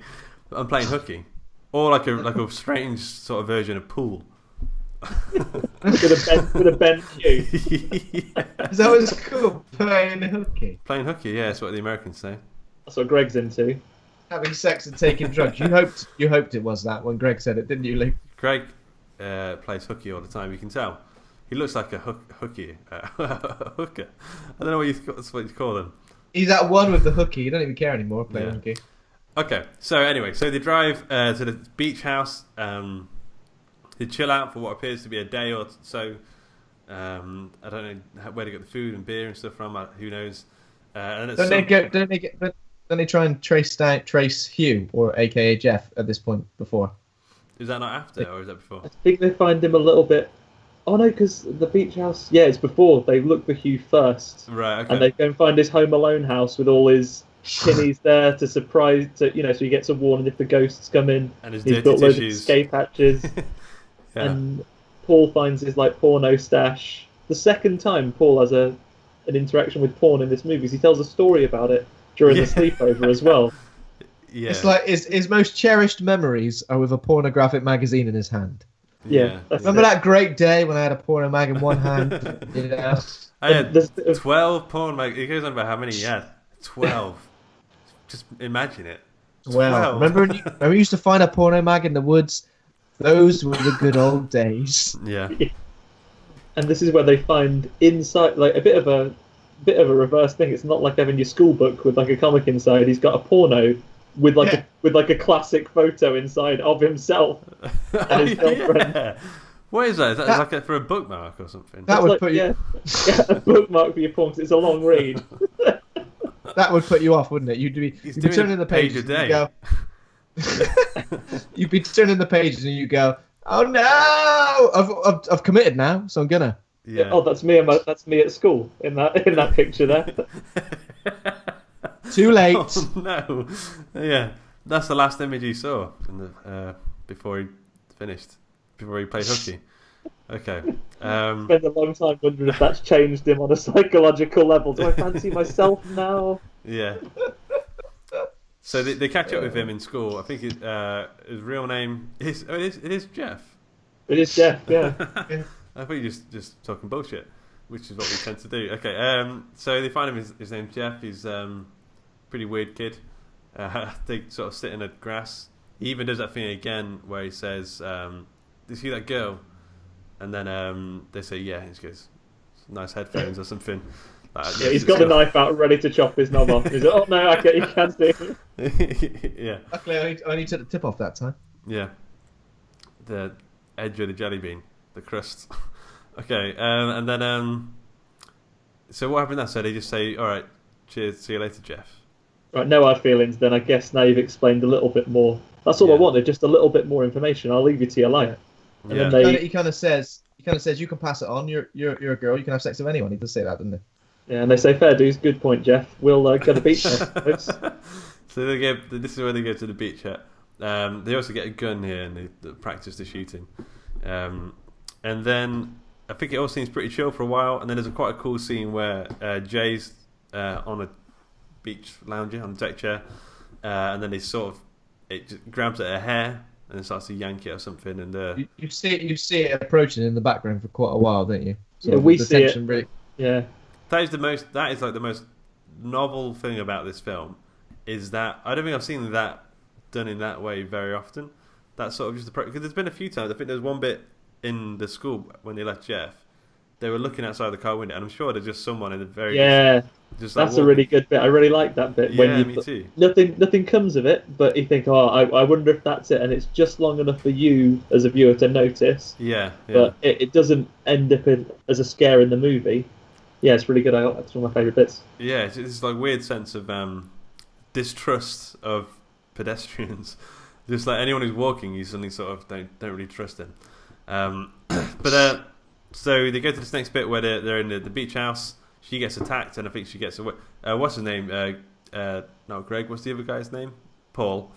I'm playing hooky. Or like a strange sort of version of pool. with a bent cue. Is that what it's called? Playing hooky? Playing hooky, yeah, that's what the Americans say. That's what Greg's into. Having sex and taking drugs. You hoped it was that when Greg said it, didn't you, Luke? Greg plays hooky all the time. You can tell. He looks like a hooker. I don't know what you call them. He's at one with the hooky. You don't even care anymore playing hooky. Okay. So anyway, they drive to the beach house. They chill out for what appears to be a day or so. I don't know where they get the food and beer and stuff from. Who knows? And Don't they try and trace Hugh, or AKA Jeff, at this point before? Is that not after, or is that before? I think they find him a little bit... Oh no, because the beach house... Yeah, it's before. They look for Hugh first. Right, okay. And they go and find his Home Alone house with all his tinnies there to surprise... so he gets a warning if the ghosts come in. And his he's dirty got loads tissues. Of escape hatches. Yeah. And Paul finds his porno stash. The second time Paul has an interaction with porn in this movie, he tells a story about it during the sleepover as well. Yeah. It's like his most cherished memories are with a pornographic magazine in his hand. Yeah. Remember that great day when I had a porno mag in one hand? I had 12 porn mag. He goes on about how many he had. 12. Just imagine it. 12. Remember when we used to find a porno mag in the woods? Those were the good old days. Yeah. And this is where they find inside, like a bit of a reverse thing. It's not like having your school book with like a comic inside. He's got a porno with a classic photo inside of himself and his girlfriend. Yeah. What is that? Is that like for a bookmark or something? That would put you... a bookmark for your porn, 'cause it's a long read. That would put you off, wouldn't it? You'd be turning the pages. A day. You'd be turning the pages and you go, Oh no! I've committed now, so I'm gonna. Yeah. Oh, that's me. That's me at school in that picture there. Too late. Oh, no. Yeah, that's the last image he saw before he finished, before he played hooky. Okay. Spent a long time wondering if that's changed him on a psychological level. Do I fancy myself now? Yeah. So they catch up with him in school. I think his real name is it is Jeff. It is Jeff. Yeah. I think you're just talking bullshit, which is what we tend to do. Okay. So they find him. His name's Jeff. He's pretty weird kid. They sort of sit in the grass. He even does that thing again where he says, "Do you see that girl?" And then they say, "Yeah." And he goes, "Nice headphones or something." Yeah, he's got the knife out, ready to chop his knob off. He's like, "Oh no, okay, you can't see." Yeah. Luckily, I only took the tip off that time. Yeah. The edge of the jelly bean, the crust. Okay, and then so what happened there? So they just say, "All right, cheers, see you later, Jeff." Right, no hard feelings. Then I guess now you've explained a little bit more. That's all I wanted, just a little bit more information. I'll leave you to your life. And Yeah. then He kind of says, you can pass it on. You're a girl. You can have sex with anyone. He does say that, doesn't he? Yeah, and they say, "Fair dues, good point, Jeff. We'll go to the beach." So this is where they go to the beach at. They also get a gun here and they practice the shooting. And then I think it all seems pretty chill for a while. And then there's quite a cool scene where Jay's on a beach lounger on a deck chair, and then it just grabs at her hair and then starts to yank it or something. And You see it approaching in the background for quite a while, don't you? So Yeah, we the see tension it. really. Yeah. That is like the most novel thing about this film is that I don't think I've seen that done in that way very often. That's sort of just because there's been a few times. I think there's one bit in the school when they left Jeff. They were looking outside the car window, and I'm sure there's just someone in the very just like that's a really good bit. I really like that bit. Yeah, me too. Nothing comes of it, but you think, "Oh, I wonder if that's it," and it's just long enough for you as a viewer to notice. Yeah. But it doesn't end up as a scare in the movie. Yeah, it's really good. That's one of my favourite bits. Yeah, it's this like weird sense of distrust of pedestrians. Just like anyone who's walking, you suddenly sort of don't really trust them. But so they go to this next bit where they're in the beach house. She gets attacked, and I think she gets away. What's his name? Not Greg. What's the other guy's name? Paul.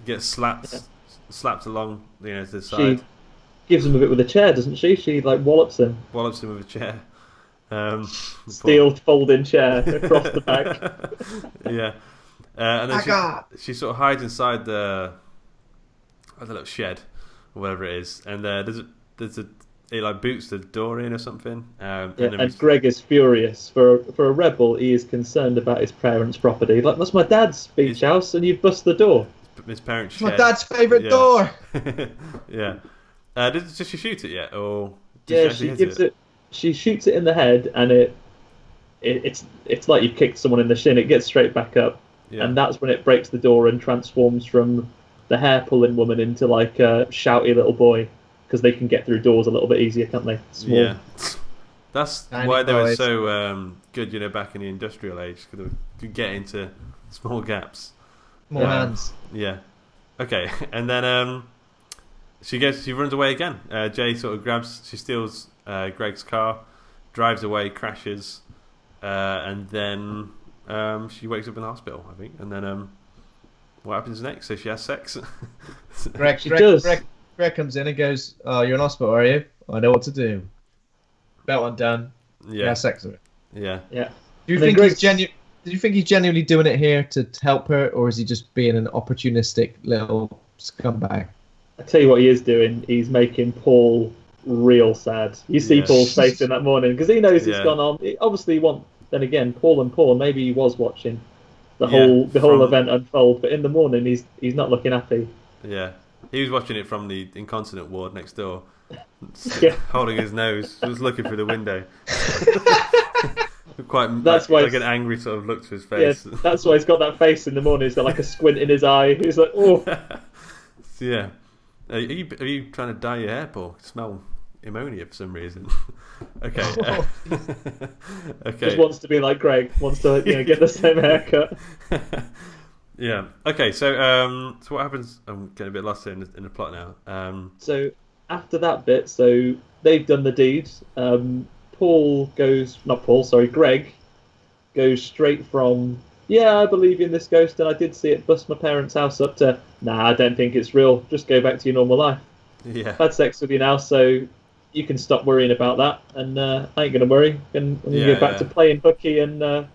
Gets slapped along to the side. She gives him a bit with a chair, doesn't she? She wallops him. Wallops him with a chair. Steel folding chair across the back. Yeah. And then she sort of hides inside the little shed or whatever it is, and it boots the door in or something. And Greg is furious. For a rebel, he is concerned about his parents' property. Like, that's my dad's beach house, and you've busted the door. His parents' It's my dad's favourite door. Yeah. Did she shoot it yet, or she gives it? She shoots it in the head, and it's like you've kicked someone in the shin. It gets straight back up, and that's when it breaks the door and transforms from the hair pulling woman into like a shouty little boy, because they can get through doors a little bit easier, can't they? Small. Yeah, that's why they were so good, back in the industrial age, because they could get into small gaps. More hands. Yeah. Okay, and then she runs away again. Jay sort of she steals Greg's car, drives away, crashes, and then she wakes up in the hospital, I think. And then what happens next? So she has sex. Greg comes in and goes, "Oh, you're in hospital, are you? I know what to do. Belt undone. Yeah, sex with it." Yeah. Do you think he's genuinely doing it here to help her, or is he just being an opportunistic little scumbag? I tell you what he is doing. He's making Paul real sad. You see Paul's face in that morning, because he knows it's gone on. Obviously, then again, Paul, maybe he was watching the whole event unfold, but in the morning he's not looking happy. Yeah, he was watching it from the incontinent ward next door, holding his nose, just looking through the window. That's why an angry sort of look to his face. Yeah, that's why he's got that face in the morning. He's got like a squint in his eye. He's like, "Oh." Yeah. Are you trying to dye your hair, Paul? You smell ammonia for some reason. Okay. Okay. Just wants to be like Greg. Wants to get the same haircut. Yeah. Okay. So what happens? I'm getting a bit lost here in the plot now. So after that bit, so they've done the deed. Greg goes straight from, yeah, I believe in this ghost and I did see it bust my parents' house up to, nah, I don't think it's real. Just go back to your normal life. Yeah. I've had sex with you now, so you can stop worrying about that. And I ain't going to worry. And I'm going to go back to playing hooky and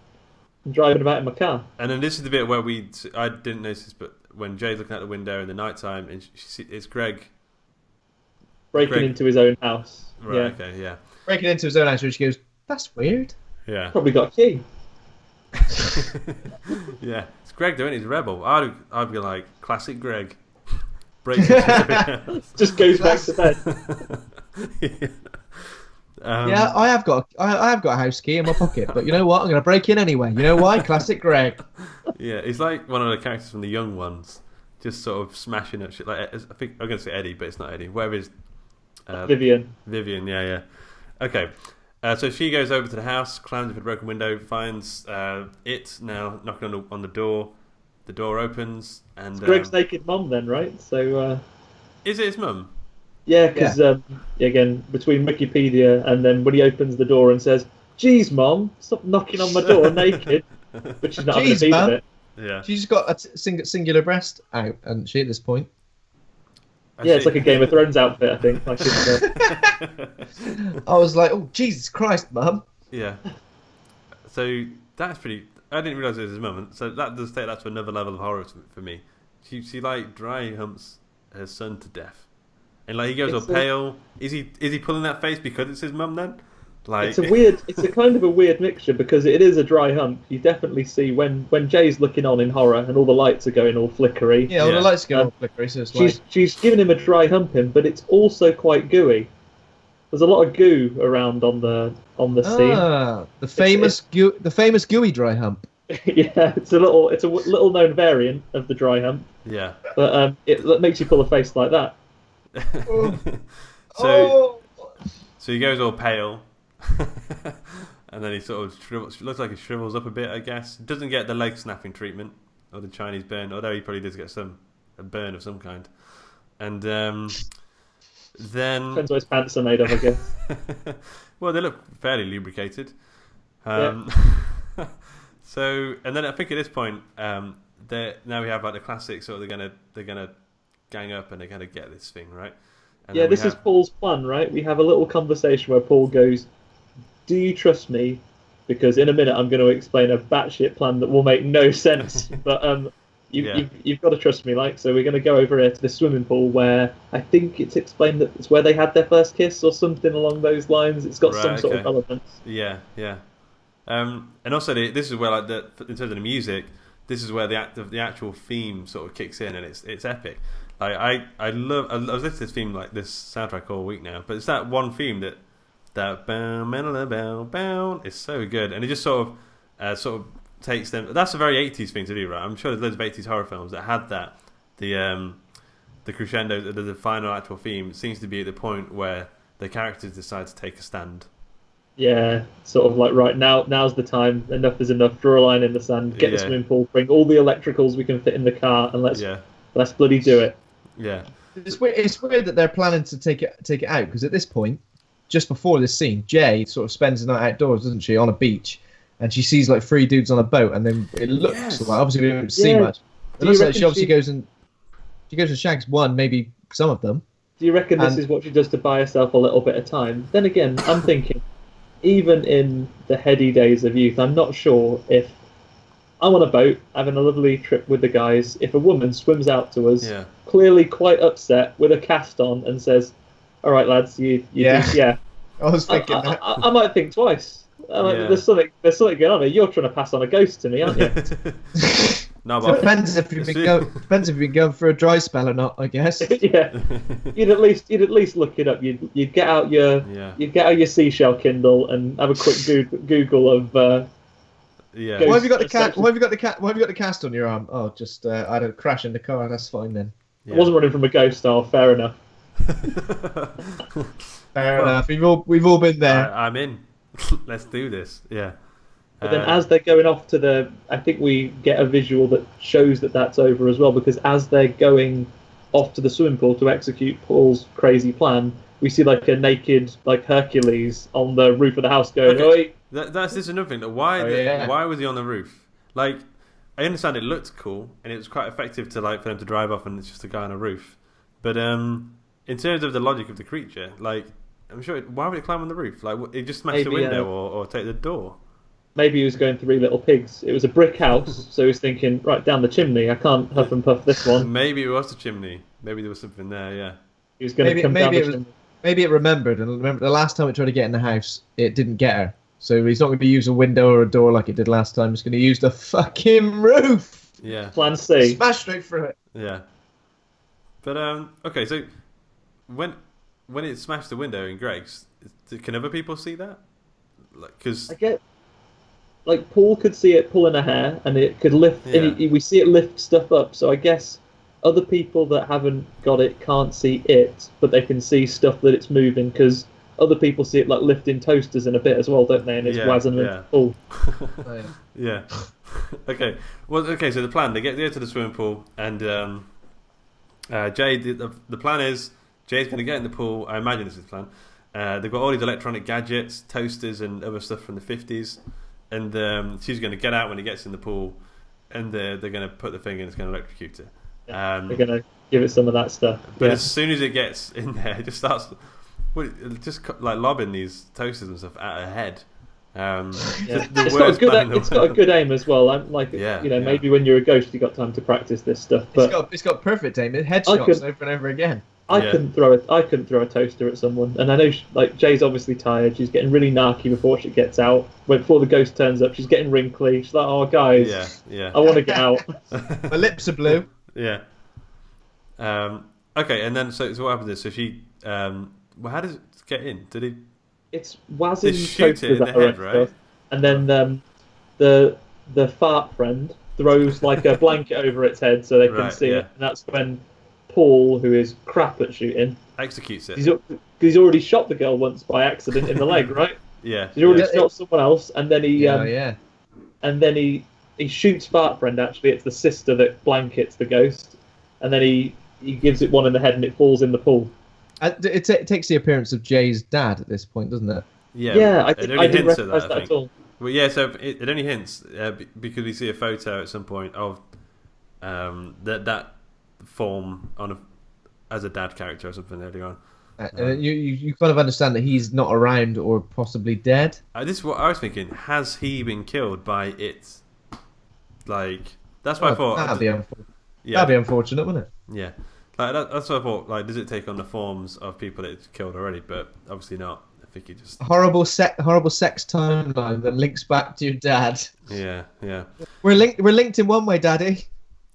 driving about in my car. And then this is the bit where I didn't notice this, but when Jay's looking out the window in the nighttime, and it's Greg breaking into his own house. Right. Yeah. Okay. Yeah. Breaking into his own house, and she goes, "That's weird." Yeah. Probably got a key. Yeah. It's Greg doing it. He's a rebel. I'd be like, classic Greg. Breaks into the house. Just goes back to bed. Yeah. Yeah, I have got a house key in my pocket, but you know what? I'm going to break in anyway. You know why? Classic Greg. Yeah, he's like one of the characters from the Young Ones, just sort of smashing up shit. Like I think I'm going to say Eddie, but it's not Eddie. Where is Vivian? Vivian, yeah. Okay, so she goes over to the house, climbs over the broken window, finds it now knocking on the door. The door opens, and It's Greg's naked mum, then, right? So is it his mum? yeah, because again, between Wikipedia and then when he opens the door and says, "Geez, Mom, stop knocking on my door naked," but she's not having a beat of it. Yeah, She's got a singular breast out, hasn't she, at this point? It's like a Game of Thrones outfit, I think. I was like, "Oh, Jesus Christ, Mum!" Yeah. So that's pretty. I didn't realise it was his mum. So that does take that to another level of horror for me. She like dry humps her son to death. And like he goes all pale. Is he pulling that face because it's his mum then? Like it's a kind of a weird mixture because it is a dry hump. You definitely see when Jay's looking on in horror and all the lights are going all flickery. Yeah, all the lights go all flickery. So it's she's giving him a dry humping, but it's also quite gooey. There's a lot of goo around on the scene. The famous gooey dry hump. Yeah, it's a little known variant of the dry hump. Yeah. But it makes you pull a face like that. So he goes all pale, and then he sort of looks like he shrivels up a bit. I guess doesn't get the leg snapping treatment or the Chinese burn, although he probably does get a burn of some kind. And then depends what his pants are made of, I guess. Well, they look fairly lubricated. So, and then I think at this point, now we have like the classic sort of they're gonna gang up and they're gonna get this thing right. And yeah, this is Paul's plan, right? We have a little conversation where Paul goes, "Do you trust me? Because in a minute I'm going to explain a batshit plan that will make no sense. But you've got to trust me, like. So we're going to go over here to the swimming pool where I think it's explained that it's where they had their first kiss or something along those lines. It's got some sort of relevance. Yeah. And also this is where in terms of the music, this is where the actual theme sort of kicks in and it's epic. Like I was listening to this theme, like this soundtrack all week now, but it's that one theme that bow is so good, and it just sort of takes them. That's a very 80s thing to do, right? I'm sure there's loads of 80s horror films that had that. The crescendo, the final actual theme seems to be at the point where the characters decide to take a stand. Yeah, sort of like right now's the time. Enough is enough. Draw a line in the sand. Get the swimming pool. Bring all the electricals we can fit in the car, and let's bloody do it. Yeah, it's weird that they're planning to take it out because at this point, just before this scene, Jay sort of spends the night outdoors, doesn't she, on a beach, and she sees like 3 dudes on a boat, and then it looks like obviously we don't see much. It looks like she obviously goes and shags one, maybe some of them. Do you reckon this is what she does to buy herself a little bit of time? Then again, I'm thinking, even in the heady days of youth, I'm not sure if I'm on a boat having a lovely trip with the guys. If a woman swims out to us, clearly quite upset with a cast on, and says, "All right, lads, you I was thinking that. I might think twice. There's something going on here. You're trying to pass on a ghost to me, aren't you?" No, but depends if you've been going for a dry spell or not, I guess. Yeah, you'd at least look it up. You'd get out your seashell Kindle and have a quick Google of. Why have you got the cast on your arm? Oh, just I had a crash in the car. That's fine then. I wasn't running from a ghost. Oh, fair enough. Fair enough. We've all been there. I'm in. Let's do this. Yeah. But then, as they're going off to I think we get a visual that shows that that's over as well. Because as they're going off to the swimming pool to execute Paul's crazy plan, we see like a naked like Hercules on the roof of the house going, Okay. That's just another thing. yeah. Why was he on the roof? Like, I understand it looked cool and it was quite effective to like for them to drive off and it's just a guy on a roof. But in terms of the logic of the creature, like, I'm sure why would it climb on the roof? Like, it just smash the window or take the door. Maybe he was going Three Little Pigs. It was a brick house, so he was thinking, right down the chimney. I can't huff and puff this one. Maybe it was the chimney. Maybe there was something there. Yeah. He was going to come down the chimney. Maybe it remembered, and remember the last time it tried to get in the house, it didn't get her. So he's not going to use a window or a door like it did last time. He's going to use the fucking roof. Yeah. Plan C. Smash straight through it. Yeah. But okay, so when it smashed the window in Greg's, can other people see that? Like, because I get, like, Paul could see it pulling her hair, and it could lift. Yeah. And we see it lift stuff up. So I guess other people that haven't got it can't see it, but they can see stuff that it's moving because other people see it like lifting toasters in a bit as well, don't they? And it's wazzing them. Paul. Yeah. Okay. Well, okay. So the plan: they get there to the swimming pool, and Jay. The plan is Jay's going to get in the pool. I imagine this is the plan. They've got all these electronic gadgets, toasters, and other stuff from the 50s, and she's going to get out when he gets in the pool, and they're going to put the thing in. It's going to electrocute her. They're going to give it some of that stuff. But as soon as it gets in there, it just starts. Just like lobbing these toasters and stuff at her head. It's got a good aim as well. I'm like, maybe when you're a ghost, you got time to practice this stuff. But it's got perfect aim. It headshots over and over again. I couldn't throw a toaster at someone, and I know like Jay's obviously tired. She's getting really narky before she gets out. Before the ghost turns up, she's getting wrinkly. She's like, "Oh, guys, I want to get out." My lips are blue. Yeah. Okay, and then so what happens is she. Well, how does it get in? Did he? It's wazzing shoot it in the head, right? Stuff. And then the fart friend throws like a blanket over its head so they can see it. And that's when Paul, who is crap at shooting, executes it. He's already shot the girl once by accident in the leg, right? Yeah. He's already shot someone else, and then he and then he shoots fart friend. Actually, it's the sister that blankets the ghost, and then he gives it one in the head and it falls in the pool. It takes the appearance of Jay's dad at this point, doesn't it? Yeah. I didn't recognise that at all. Well, yeah. So it only hints because we see a photo at some point of that form as a dad character or something earlier on. You kind of understand that he's not around or possibly dead. This is what I was thinking. Has he been killed by it? Like that's what I thought. That'd be unfortunate, wouldn't it? Yeah. That's what I thought. Like, does it take on the forms of people it's killed already? But obviously not. I think he just horrible sex timeline that links back to your dad. Yeah. We're linked in one way, Daddy.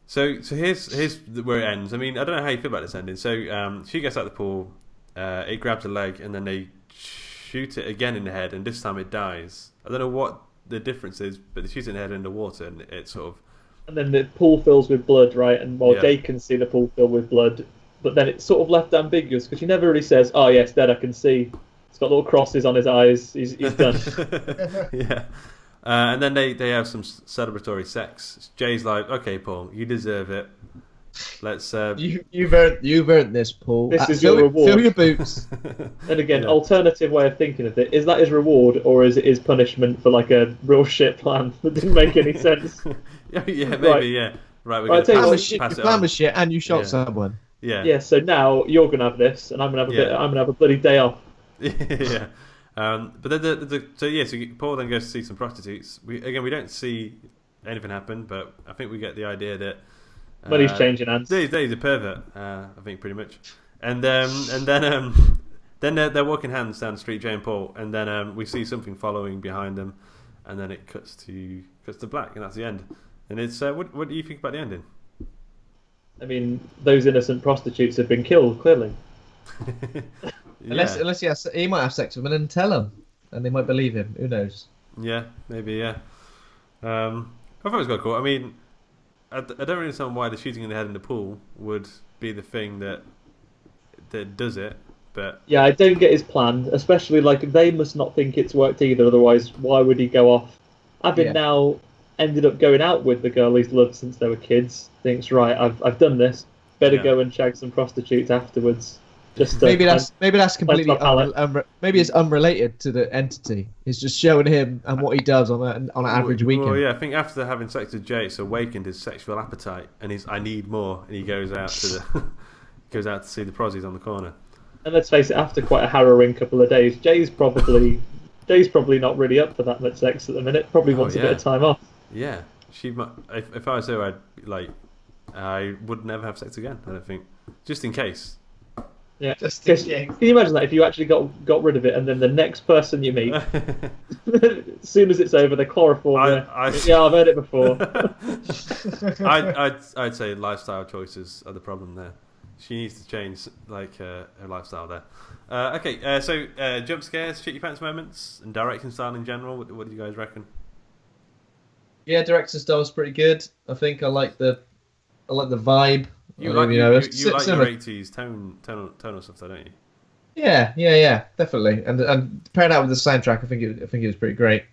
So here's where it ends. I mean, I don't know how you feel about this ending. So she gets out of the pool. It grabs a leg, and then they shoot it again in the head, and this time it dies. I don't know what the difference is, but they shoot it in the head in the water, and it sort of. And then the pool fills with blood, right? And Jay can see the pool fill with blood, but then it's sort of left ambiguous because she never really says, "Oh yes, Dad, I can see." It's got little crosses on his eyes. He's done. Yeah. And then they have some celebratory sex. Jay's like, "Okay, Paul, you deserve it. Let's." You've earned this, Paul. This is your reward. Fill your boots. And again, alternative way of thinking of it is that his reward, or is it his punishment for like a real shit plan that didn't make any sense? Yeah, maybe. Yeah, right. We're your pass it plan on. was shit, and you shot someone. Yeah. Yeah. So now you're gonna have this, and I'm gonna have I'm gonna have a bloody day off. Yeah. But then so Paul then goes to see some prostitutes. We don't see anything happen, but I think we get the idea that money's changing hands. He's a pervert. I think pretty much. And then they're walking hands down the street, Jay and Paul, and then we see something following behind them, and then it cuts to black, and that's the end. And it's what do you think about the ending? I mean, those innocent prostitutes have been killed, clearly. Unless he might have sex with them and then tell them, and they might believe him. Who knows? Yeah, maybe. Yeah. I thought it was quite cool. I mean, I don't really understand why the shooting in the head in the pool would be the thing that does it. But yeah, I don't get his plan. Especially like they must not think it's worked either. Otherwise, why would he go off? Having now ended up going out with the girl he's loved since they were kids, thinks, right, I've done this. better go and shag some prostitutes afterwards. Just to maybe that's completely my palate. maybe it's unrelated to the entity. It's just showing him and what he does on an average weekend. Well, yeah, I think after having sex with Jay, it's awakened his sexual appetite, and I need more, and he goes out to the goes out to see the prozzies on the corner. And let's face it, after quite a harrowing couple of days, Jay's probably not really up for that much sex at the minute. Probably wants a bit of time off. Yeah, if I was her, I would never have sex again. I don't think, just in case. Yeah, can you imagine that if you actually got rid of it, and then the next person you meet, as soon as it's over, the chloroform. Yeah, I've heard it before. I'd say lifestyle choices are the problem there. She needs to change her lifestyle there. So jump scares, shit your pants moments, and directing style in general. What do you guys reckon? Yeah, directing style is pretty good. I think I like the vibe. You like your 80s tonal stuff, though, don't you? Yeah, definitely. And paired out with the soundtrack, I think it was pretty great.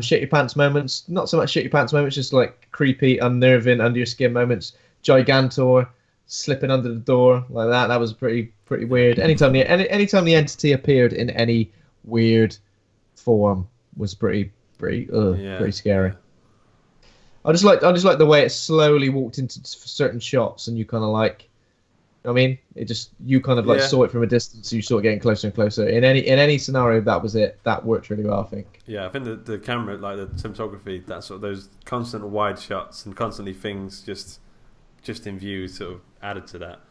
Shit your pants moments, not so much shit your pants moments, just like creepy, unnerving, under your skin moments. Gigantor slipping under the door like that. That was pretty weird. Anytime the entity appeared in any weird form was pretty scary. I just like the way it slowly walked into certain shots, and you kind of you kind of saw it from a distance, so you saw it getting closer and closer. In any scenario, that was it. That worked really well, I think. Yeah, I think the camera, like the cinematography, that sort of those constant wide shots and constantly things just in view sort of added to that.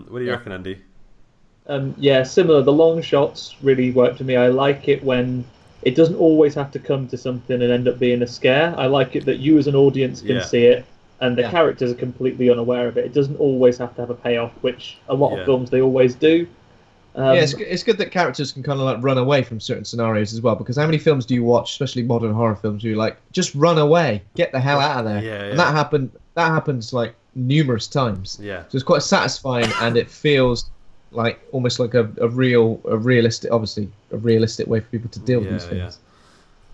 What do you reckon, Andy? Similar. The long shots really work for me. I like it when it doesn't always have to come to something and end up being a scare. I like it that you as an audience can see it, and the characters are completely unaware of it. It doesn't always have to have a payoff, which a lot of films they always do. It's good that characters can kind of run away from certain scenarios as well, because how many films do you watch, especially modern horror films, where you're just run away, get the hell out of there? Yeah. And that happens numerous times. Yeah. So it's quite satisfying, and it feels almost like a realistic way for people to deal with these things,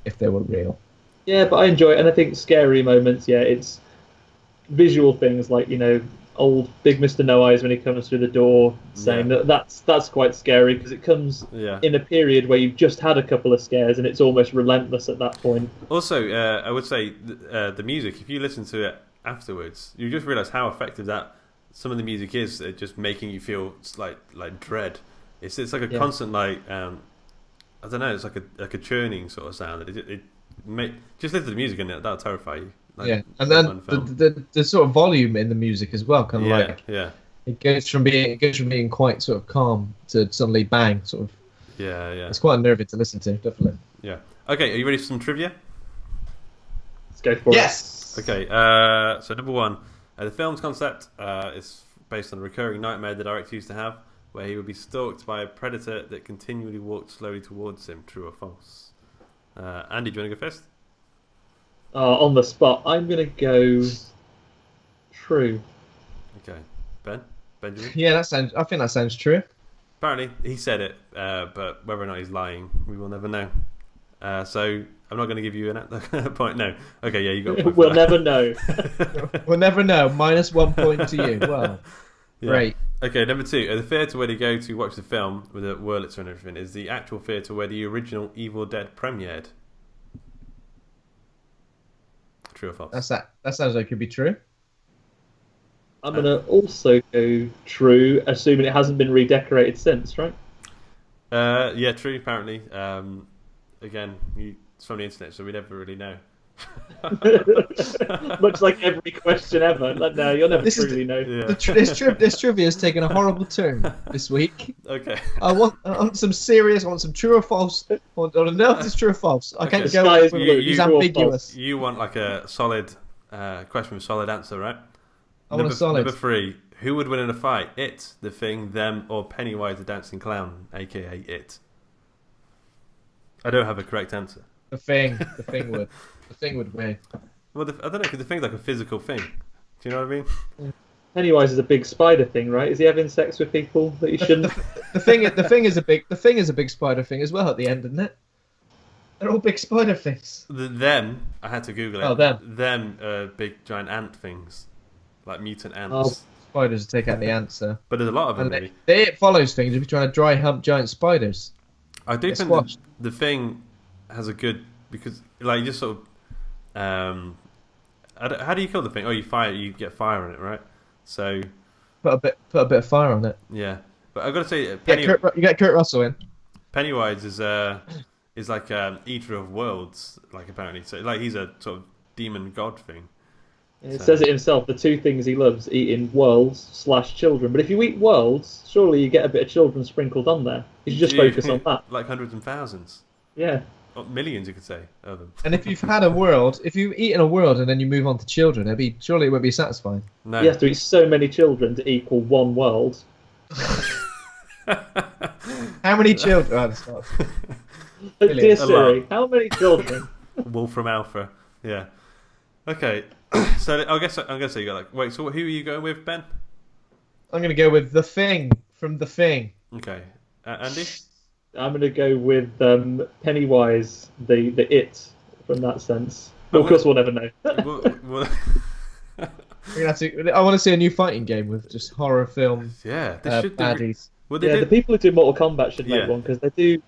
if they were real. Yeah, but I enjoy it, and I think scary moments. Yeah, it's visual things like old Big Mr. No Eyes when he comes through the door, saying that's quite scary, because it comes in a period where you've just had a couple of scares, and it's almost relentless at that point. Also, I would say the music. If you listen to it afterwards, you just realise how effective that. Some of the music is just making you feel like dread. It's like a constant I don't know. It's like a churning sort of sound. Just listen to the music and that'll terrify you. And then the sort of volume in the music as well, it goes from being quite sort of calm to suddenly bang, sort of. Yeah. It's quite unnerving to listen to, definitely. Yeah. Okay, are you ready for some trivia? Let's go for it. Yes. Okay. So number one. The film's concept is based on a recurring nightmare the director used to have, where he would be stalked by a predator that continually walked slowly towards him. True or false? Andy, do you want to go first? On the spot, I'm going to go true. Okay. Benjamin? Yeah, I think that sounds true. Apparently, he said it, but whether or not he's lying, we will never know. So I'm not going to give you a point. No. Okay, yeah, you got a point. We'll never know. We'll never know. -1 point to you. Wow. Yeah. Great. Okay, number two. At the theatre where you go to watch the film with the Wurlitzer and everything is the actual theatre where the original Evil Dead premiered. True or false? That sounds like it could be true. I'm going to also go true, assuming it hasn't been redecorated since, right? Yeah, true, apparently. Again, it's from the internet, so we never really know. Much like every question ever. No, you'll never truly know. Yeah. This trivia has taken a horrible turn this week. Okay. I want some serious. I want some true or false. I want to know if it's true or false. I can't go with it's ambiguous. You want like a solid question with a solid answer, right? I want a solid. Number three. Who would win in a fight? It, the Thing, them, or Pennywise the Dancing Clown, aka It? I don't have a correct answer. The Thing would. The Thing would win. Well, I don't know, because the Thing's like a physical thing. Do you know what I mean? Pennywise is a big spider thing, right? Is he having sex with people that he shouldn't? The thing is a big spider thing as well at the end, isn't it? They're all big spider things. Them, I had to Google it. Oh, them. Them big giant ant things, like mutant ants. Oh, spiders to take out the answer. But there's a lot of them, And maybe. it follows things if you're trying to dry hump giant spiders. I do It's think squashed. the Thing has a good, because like you just sort of how do you kill the Thing? Oh, you get fire on it, right? So Put a bit of fire on it. yeah, but I've got to say, You get Kurt Russell in. Pennywise is like eater of worlds, like apparently. So like he's a sort of demon god thing. It says it himself. The two things he loves: eating worlds/children. But if you eat worlds, surely you get a bit of children sprinkled on there. You should just focus on that. Like hundreds and thousands. Yeah. Or millions, you could say, of them. And if you've had a world, if you've eaten a world and then you move on to children, surely it won't be satisfying. No. You have to eat so many children to equal one world. How many children? Oh, that's not... Dear A Siri, lot. how many children? Wolfram Alpha. Yeah. Okay. So I'm gonna say you got like. Wait. So who are you going with, Ben? I'm going to go with The Thing from The Thing. Okay. Andy. I'm going to go with Pennywise, the it from that sense. Well, of course, we'll never know. Well, We're gonna have to, I want to see a new fighting game with just horror film yeah. They should do. baddies. Well, they Yeah, the did. people who do Mortal Kombat should make Yeah. one, because they do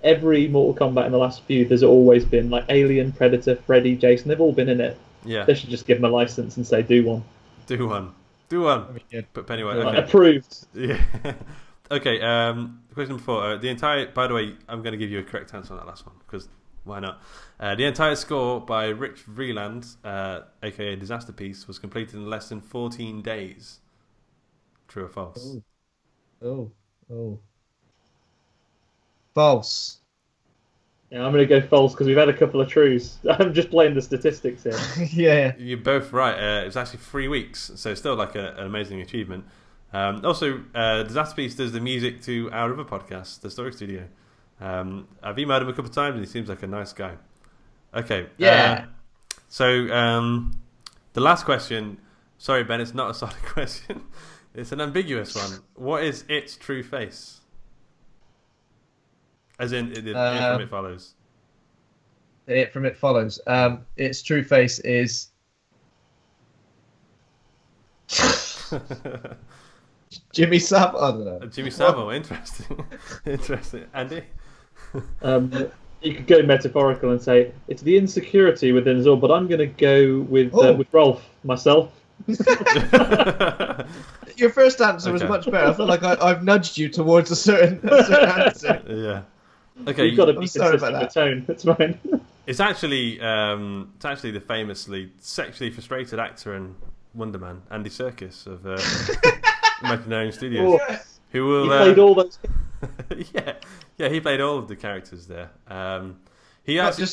every Mortal Kombat in the last few. There's always been like Alien, Predator, Freddy, Jason. They've all been in it. Yeah. They should just give them a license and say, do one. Do one. Do one. That'd be good. But Pennywise. Like, Okay. approved. Yeah. Okay. Question number 4. The entire. By the way, I'm going to give you a correct answer on that last one because why not? The entire score by Rich Vreeland, aka Disaster Piece, was completed in less than 14 days. True or false? Oh. False. Yeah, I'm going to go false because we've had a couple of trues. I'm just playing the statistics here. Yeah. You're both right. It was actually 3 weeks, so still like an amazing achievement. Also, Disaster Piece does the music to our other podcast, The Story Studio. I've emailed him a couple of times and he seems like a nice guy. Okay. Yeah. So, the last question, sorry Ben, it's not a solid question. It's an ambiguous one. What is its true face? As in, it from It Follows. It from It Follows. Its true face is Jimmy Savile. I don't know. Jimmy Savile, interesting. Interesting. Andy? You could go metaphorical and say it's the insecurity within us all, but I'm going to go with Rolf myself. Your first answer was Okay. much better. I feel like I've nudged you towards a certain answer. Yeah. Okay. You've got to be I'm sorry consistent about with tone. It's fine. It's actually the famously sexually frustrated actor and Wonder Man, Andy Serkis of Imaginarium Studios, Oh, who will he played all those. yeah, he played all of the characters there. He Not actually,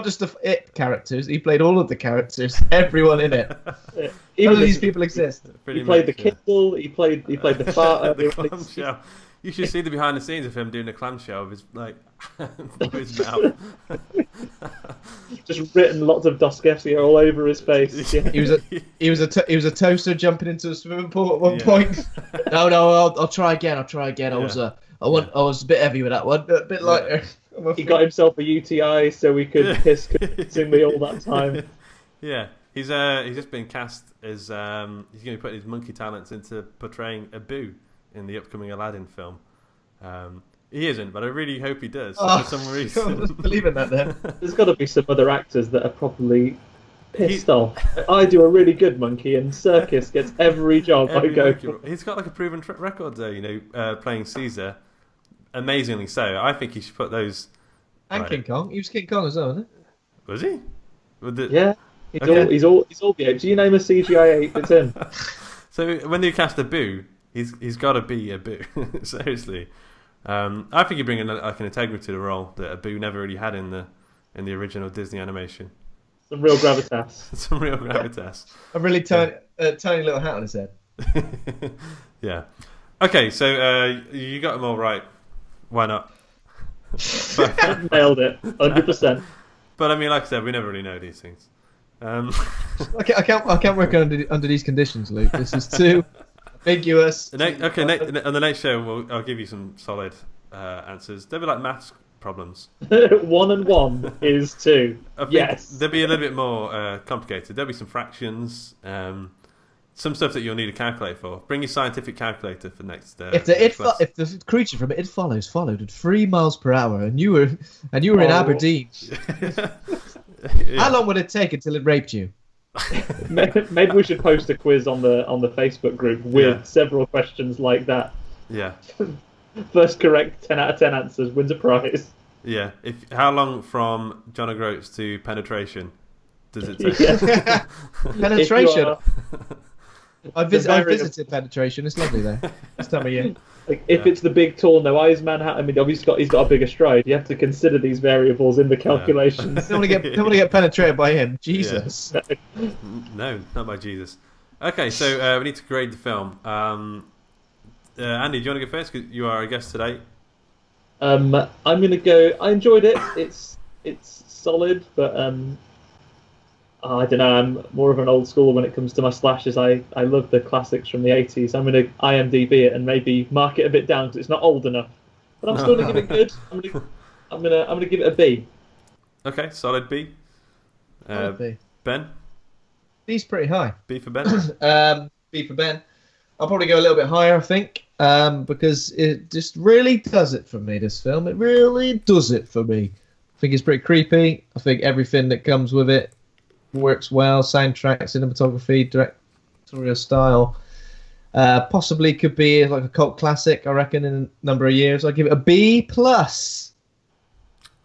just the It characters. He played all of the characters. Everyone in it. None Even of these people exist. pretty He played much, the Kindle. He played the fart. the clamshell. You should see the behind the scenes of him doing the clamshell with his with his mouth. Just written lots of Dostoevsky all over his face. Yeah. He was a toaster jumping into a swimming pool at one Yeah. point. No, I'll try again. I was I was a bit heavy with that one, a bit lighter. He got himself a UTI so he could piss convincingly all that time. Yeah, he's just been cast as he's going to be putting his monkey talents into portraying Abu in the upcoming Aladdin film. He isn't, but I really hope he does for some reason. I was believing that then. There's got to be some other actors that are properly pissed off. I do a really good monkey, and Circus gets every job I go for. He's got like a proven record though, playing Caesar. Amazingly so. I think he should put those. And Right. King Kong. He was King Kong as well, wasn't he? Was he? With the... Yeah, Okay. he's all the apes. Do you name a CGI ape that's in? So when you cast Abu, he's got to be Abu. Seriously, I think you bring in like an integrity to the role that Abu never really had in the original Disney animation. Some real gravitas. Some real gravitas. A really tiny little hat on his head. Yeah. Okay, so you got them all right. Why not? Nailed it, 100%. But I mean, like I said, we never really know these things. I can't work under these conditions, Luke. This is too ambiguous. On the next show, I'll give you some solid answers. They'll be like maths problems. 1 and 1 is 2. I think Yes. they'll be a little bit more complicated. There'll be some fractions. some stuff that you'll need a calculator for. Bring your scientific calculator for next. If the creature from It Follows followed at 3 miles per hour, and you were in Aberdeen, how long would it take until it raped you? Maybe we should post a quiz on the Facebook group with several questions like that. Yeah. First correct 10 out of 10 answers wins a prize. Yeah. How long from John O'Groats to penetration does it take? Yeah. Penetration. I visited penetration. It's lovely there. This time of year. Like if it's the big, tall, no eyes man, I mean, obviously he's got a bigger stride. You have to consider these variables in the calculations. Don't want to get penetrated by him. Jesus. Yeah. No, not by Jesus. Okay, so we need to grade the film. Andy, do you want to go first? Because you are a guest today. I'm going to go. I enjoyed it. It's solid, but I don't know. I'm more of an old school when it comes to my slashes. I love the classics from the 80s. I'm going to IMDb it and maybe mark it a bit down because it's not old enough. But I'm still going to give it good. I'm going to give it a B. Okay, solid B. B. Ben? B's pretty high. B for Ben? B for Ben. I'll probably go a little bit higher, I think, because it just really does it for me, this film. It really does it for me. I think it's pretty creepy. I think everything that comes with it works well. Soundtrack, cinematography, directorial style. Possibly could be like a cult classic, I reckon, in a number of years. I'll give it a B plus.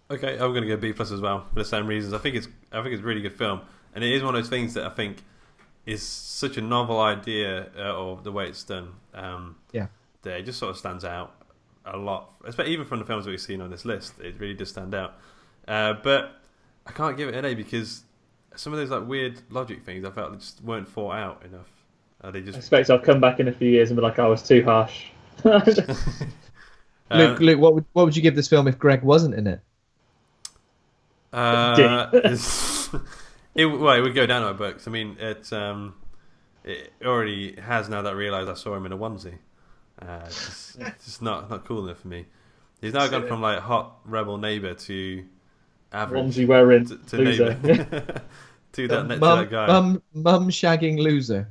Okay, I'm going to go B plus as well for the same reasons. I think it's a really good film, and it is one of those things that I think is such a novel idea, or the way it's done. That it just sort of stands out a lot, especially even from the films that we've seen on this list. It really does stand out. But I can't give it an A because some of those like weird logic things I felt just weren't thought out enough. They just... I expect I'll come back in a few years and be like, I was too harsh. Luke, what would you give this film if Greg wasn't in it? It would go down our books. I mean, it already has now that I realised I saw him in a onesie. It's just not cool enough for me. He's now gone from like hot rebel neighbour to average onesie wearing to loser. neighbour to that guy. Mum shagging loser.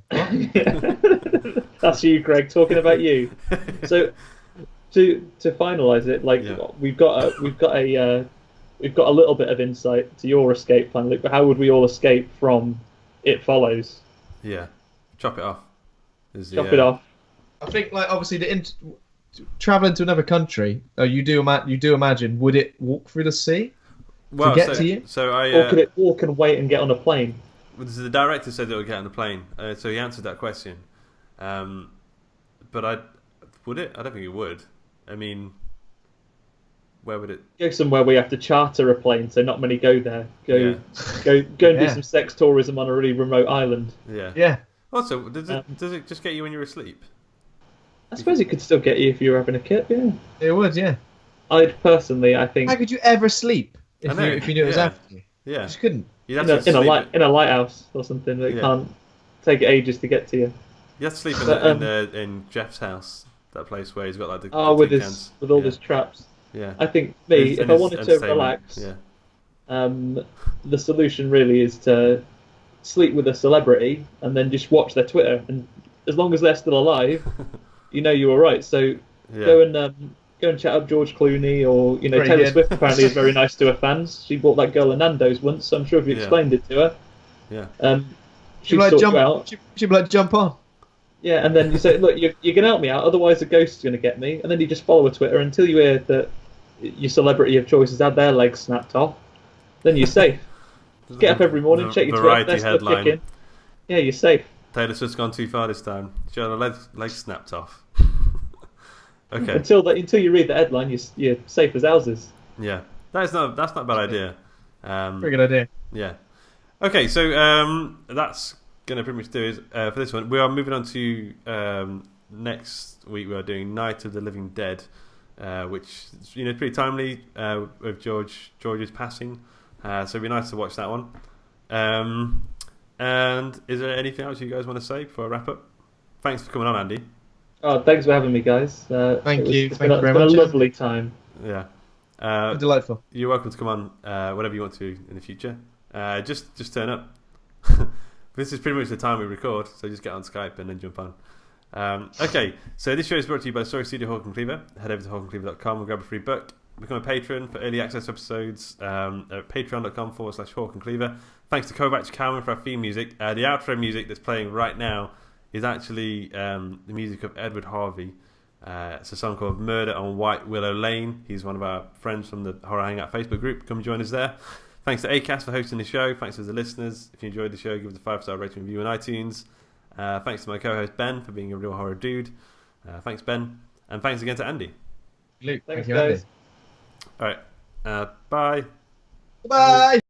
That's you, Greg, talking about you. So to finalise it, we've got a little bit of insight to your escape plan, Luke. But how would we all escape from It Follows? Yeah, chop it off. It off. I think, like, obviously, traveling to another country. You do imagine, would it walk through the sea to get to you? Or could it walk and wait and get on a plane? The director said it would get on a plane, so he answered that question. But would it? I don't think it would. I mean, where would it go? Somewhere where you have to charter a plane, so not many go there. Go and do some sex tourism on a really remote island. Yeah. Also, does it just get you when you're asleep? I suppose it could still get you if you were having a kip. Yeah, it would. Yeah. I think. How could you ever sleep if you knew it was after you? Yeah, you just couldn't. In a lighthouse or something that can't take ages to get to you. You have to sleep in Jeff's house, that place where he's got like the with all his traps. Yeah, I think if I wanted to relax, the solution really is to sleep with a celebrity and then just watch their Twitter, and as long as they're still alive, you know you're all right. So go and chat up George Clooney, or Taylor Swift apparently is very nice to her fans. She bought that girl a Nando's once, so I'm sure if you explained it to her, she'd like jump on. Yeah, and then you say, look, you can help me out, otherwise the ghost is going to get me. And then you just follow a Twitter until you hear that your celebrity of choice has had their legs snapped off. Then you're safe. Get up every morning, check your Twitter, they're still kicking. Yeah, you're safe. Taylor Swift's gone too far this time. She had her legs snapped off. Okay. Until you read the headline, you're safe as houses. Yeah, that's not a bad idea. Very good idea. Yeah. Okay, so that's gonna pretty much do it for this one. We are moving on to next week. We are doing Night of the Living Dead, which is pretty timely with George's passing. So it'd be nice to watch that one. And is there anything else you guys want to say before I wrap up? Thanks for coming on, Andy. Oh, thanks for having me, guys. Thank you. It's been a lovely time. Yeah. Delightful. You're welcome to come on whenever you want to in the future. Just turn up. This is pretty much the time we record, so just get on Skype and then jump on. Okay, so this show is brought to you by Story Studio Hawk and Cleaver. Head over to hawkandcleaver.com and grab a free book. Become a patron for early access episodes at patreon.com/Hawk and Cleaver. Thanks to Kovac Cowan for our theme music. The outro music that's playing right now is actually the music of Edward Harvey. It's a song called Murder on White Willow Lane. He's one of our friends from the Horror Hangout Facebook group. Come join us there. Thanks to Acast for hosting the show. Thanks to the listeners. If you enjoyed the show, give us a 5-star rating review on iTunes. Thanks to my co-host Ben for being a real horror dude. Thanks, Ben. And thanks again to Andy. Luke, Thanks, thank you, guys. Andy. All right. Bye. Bye.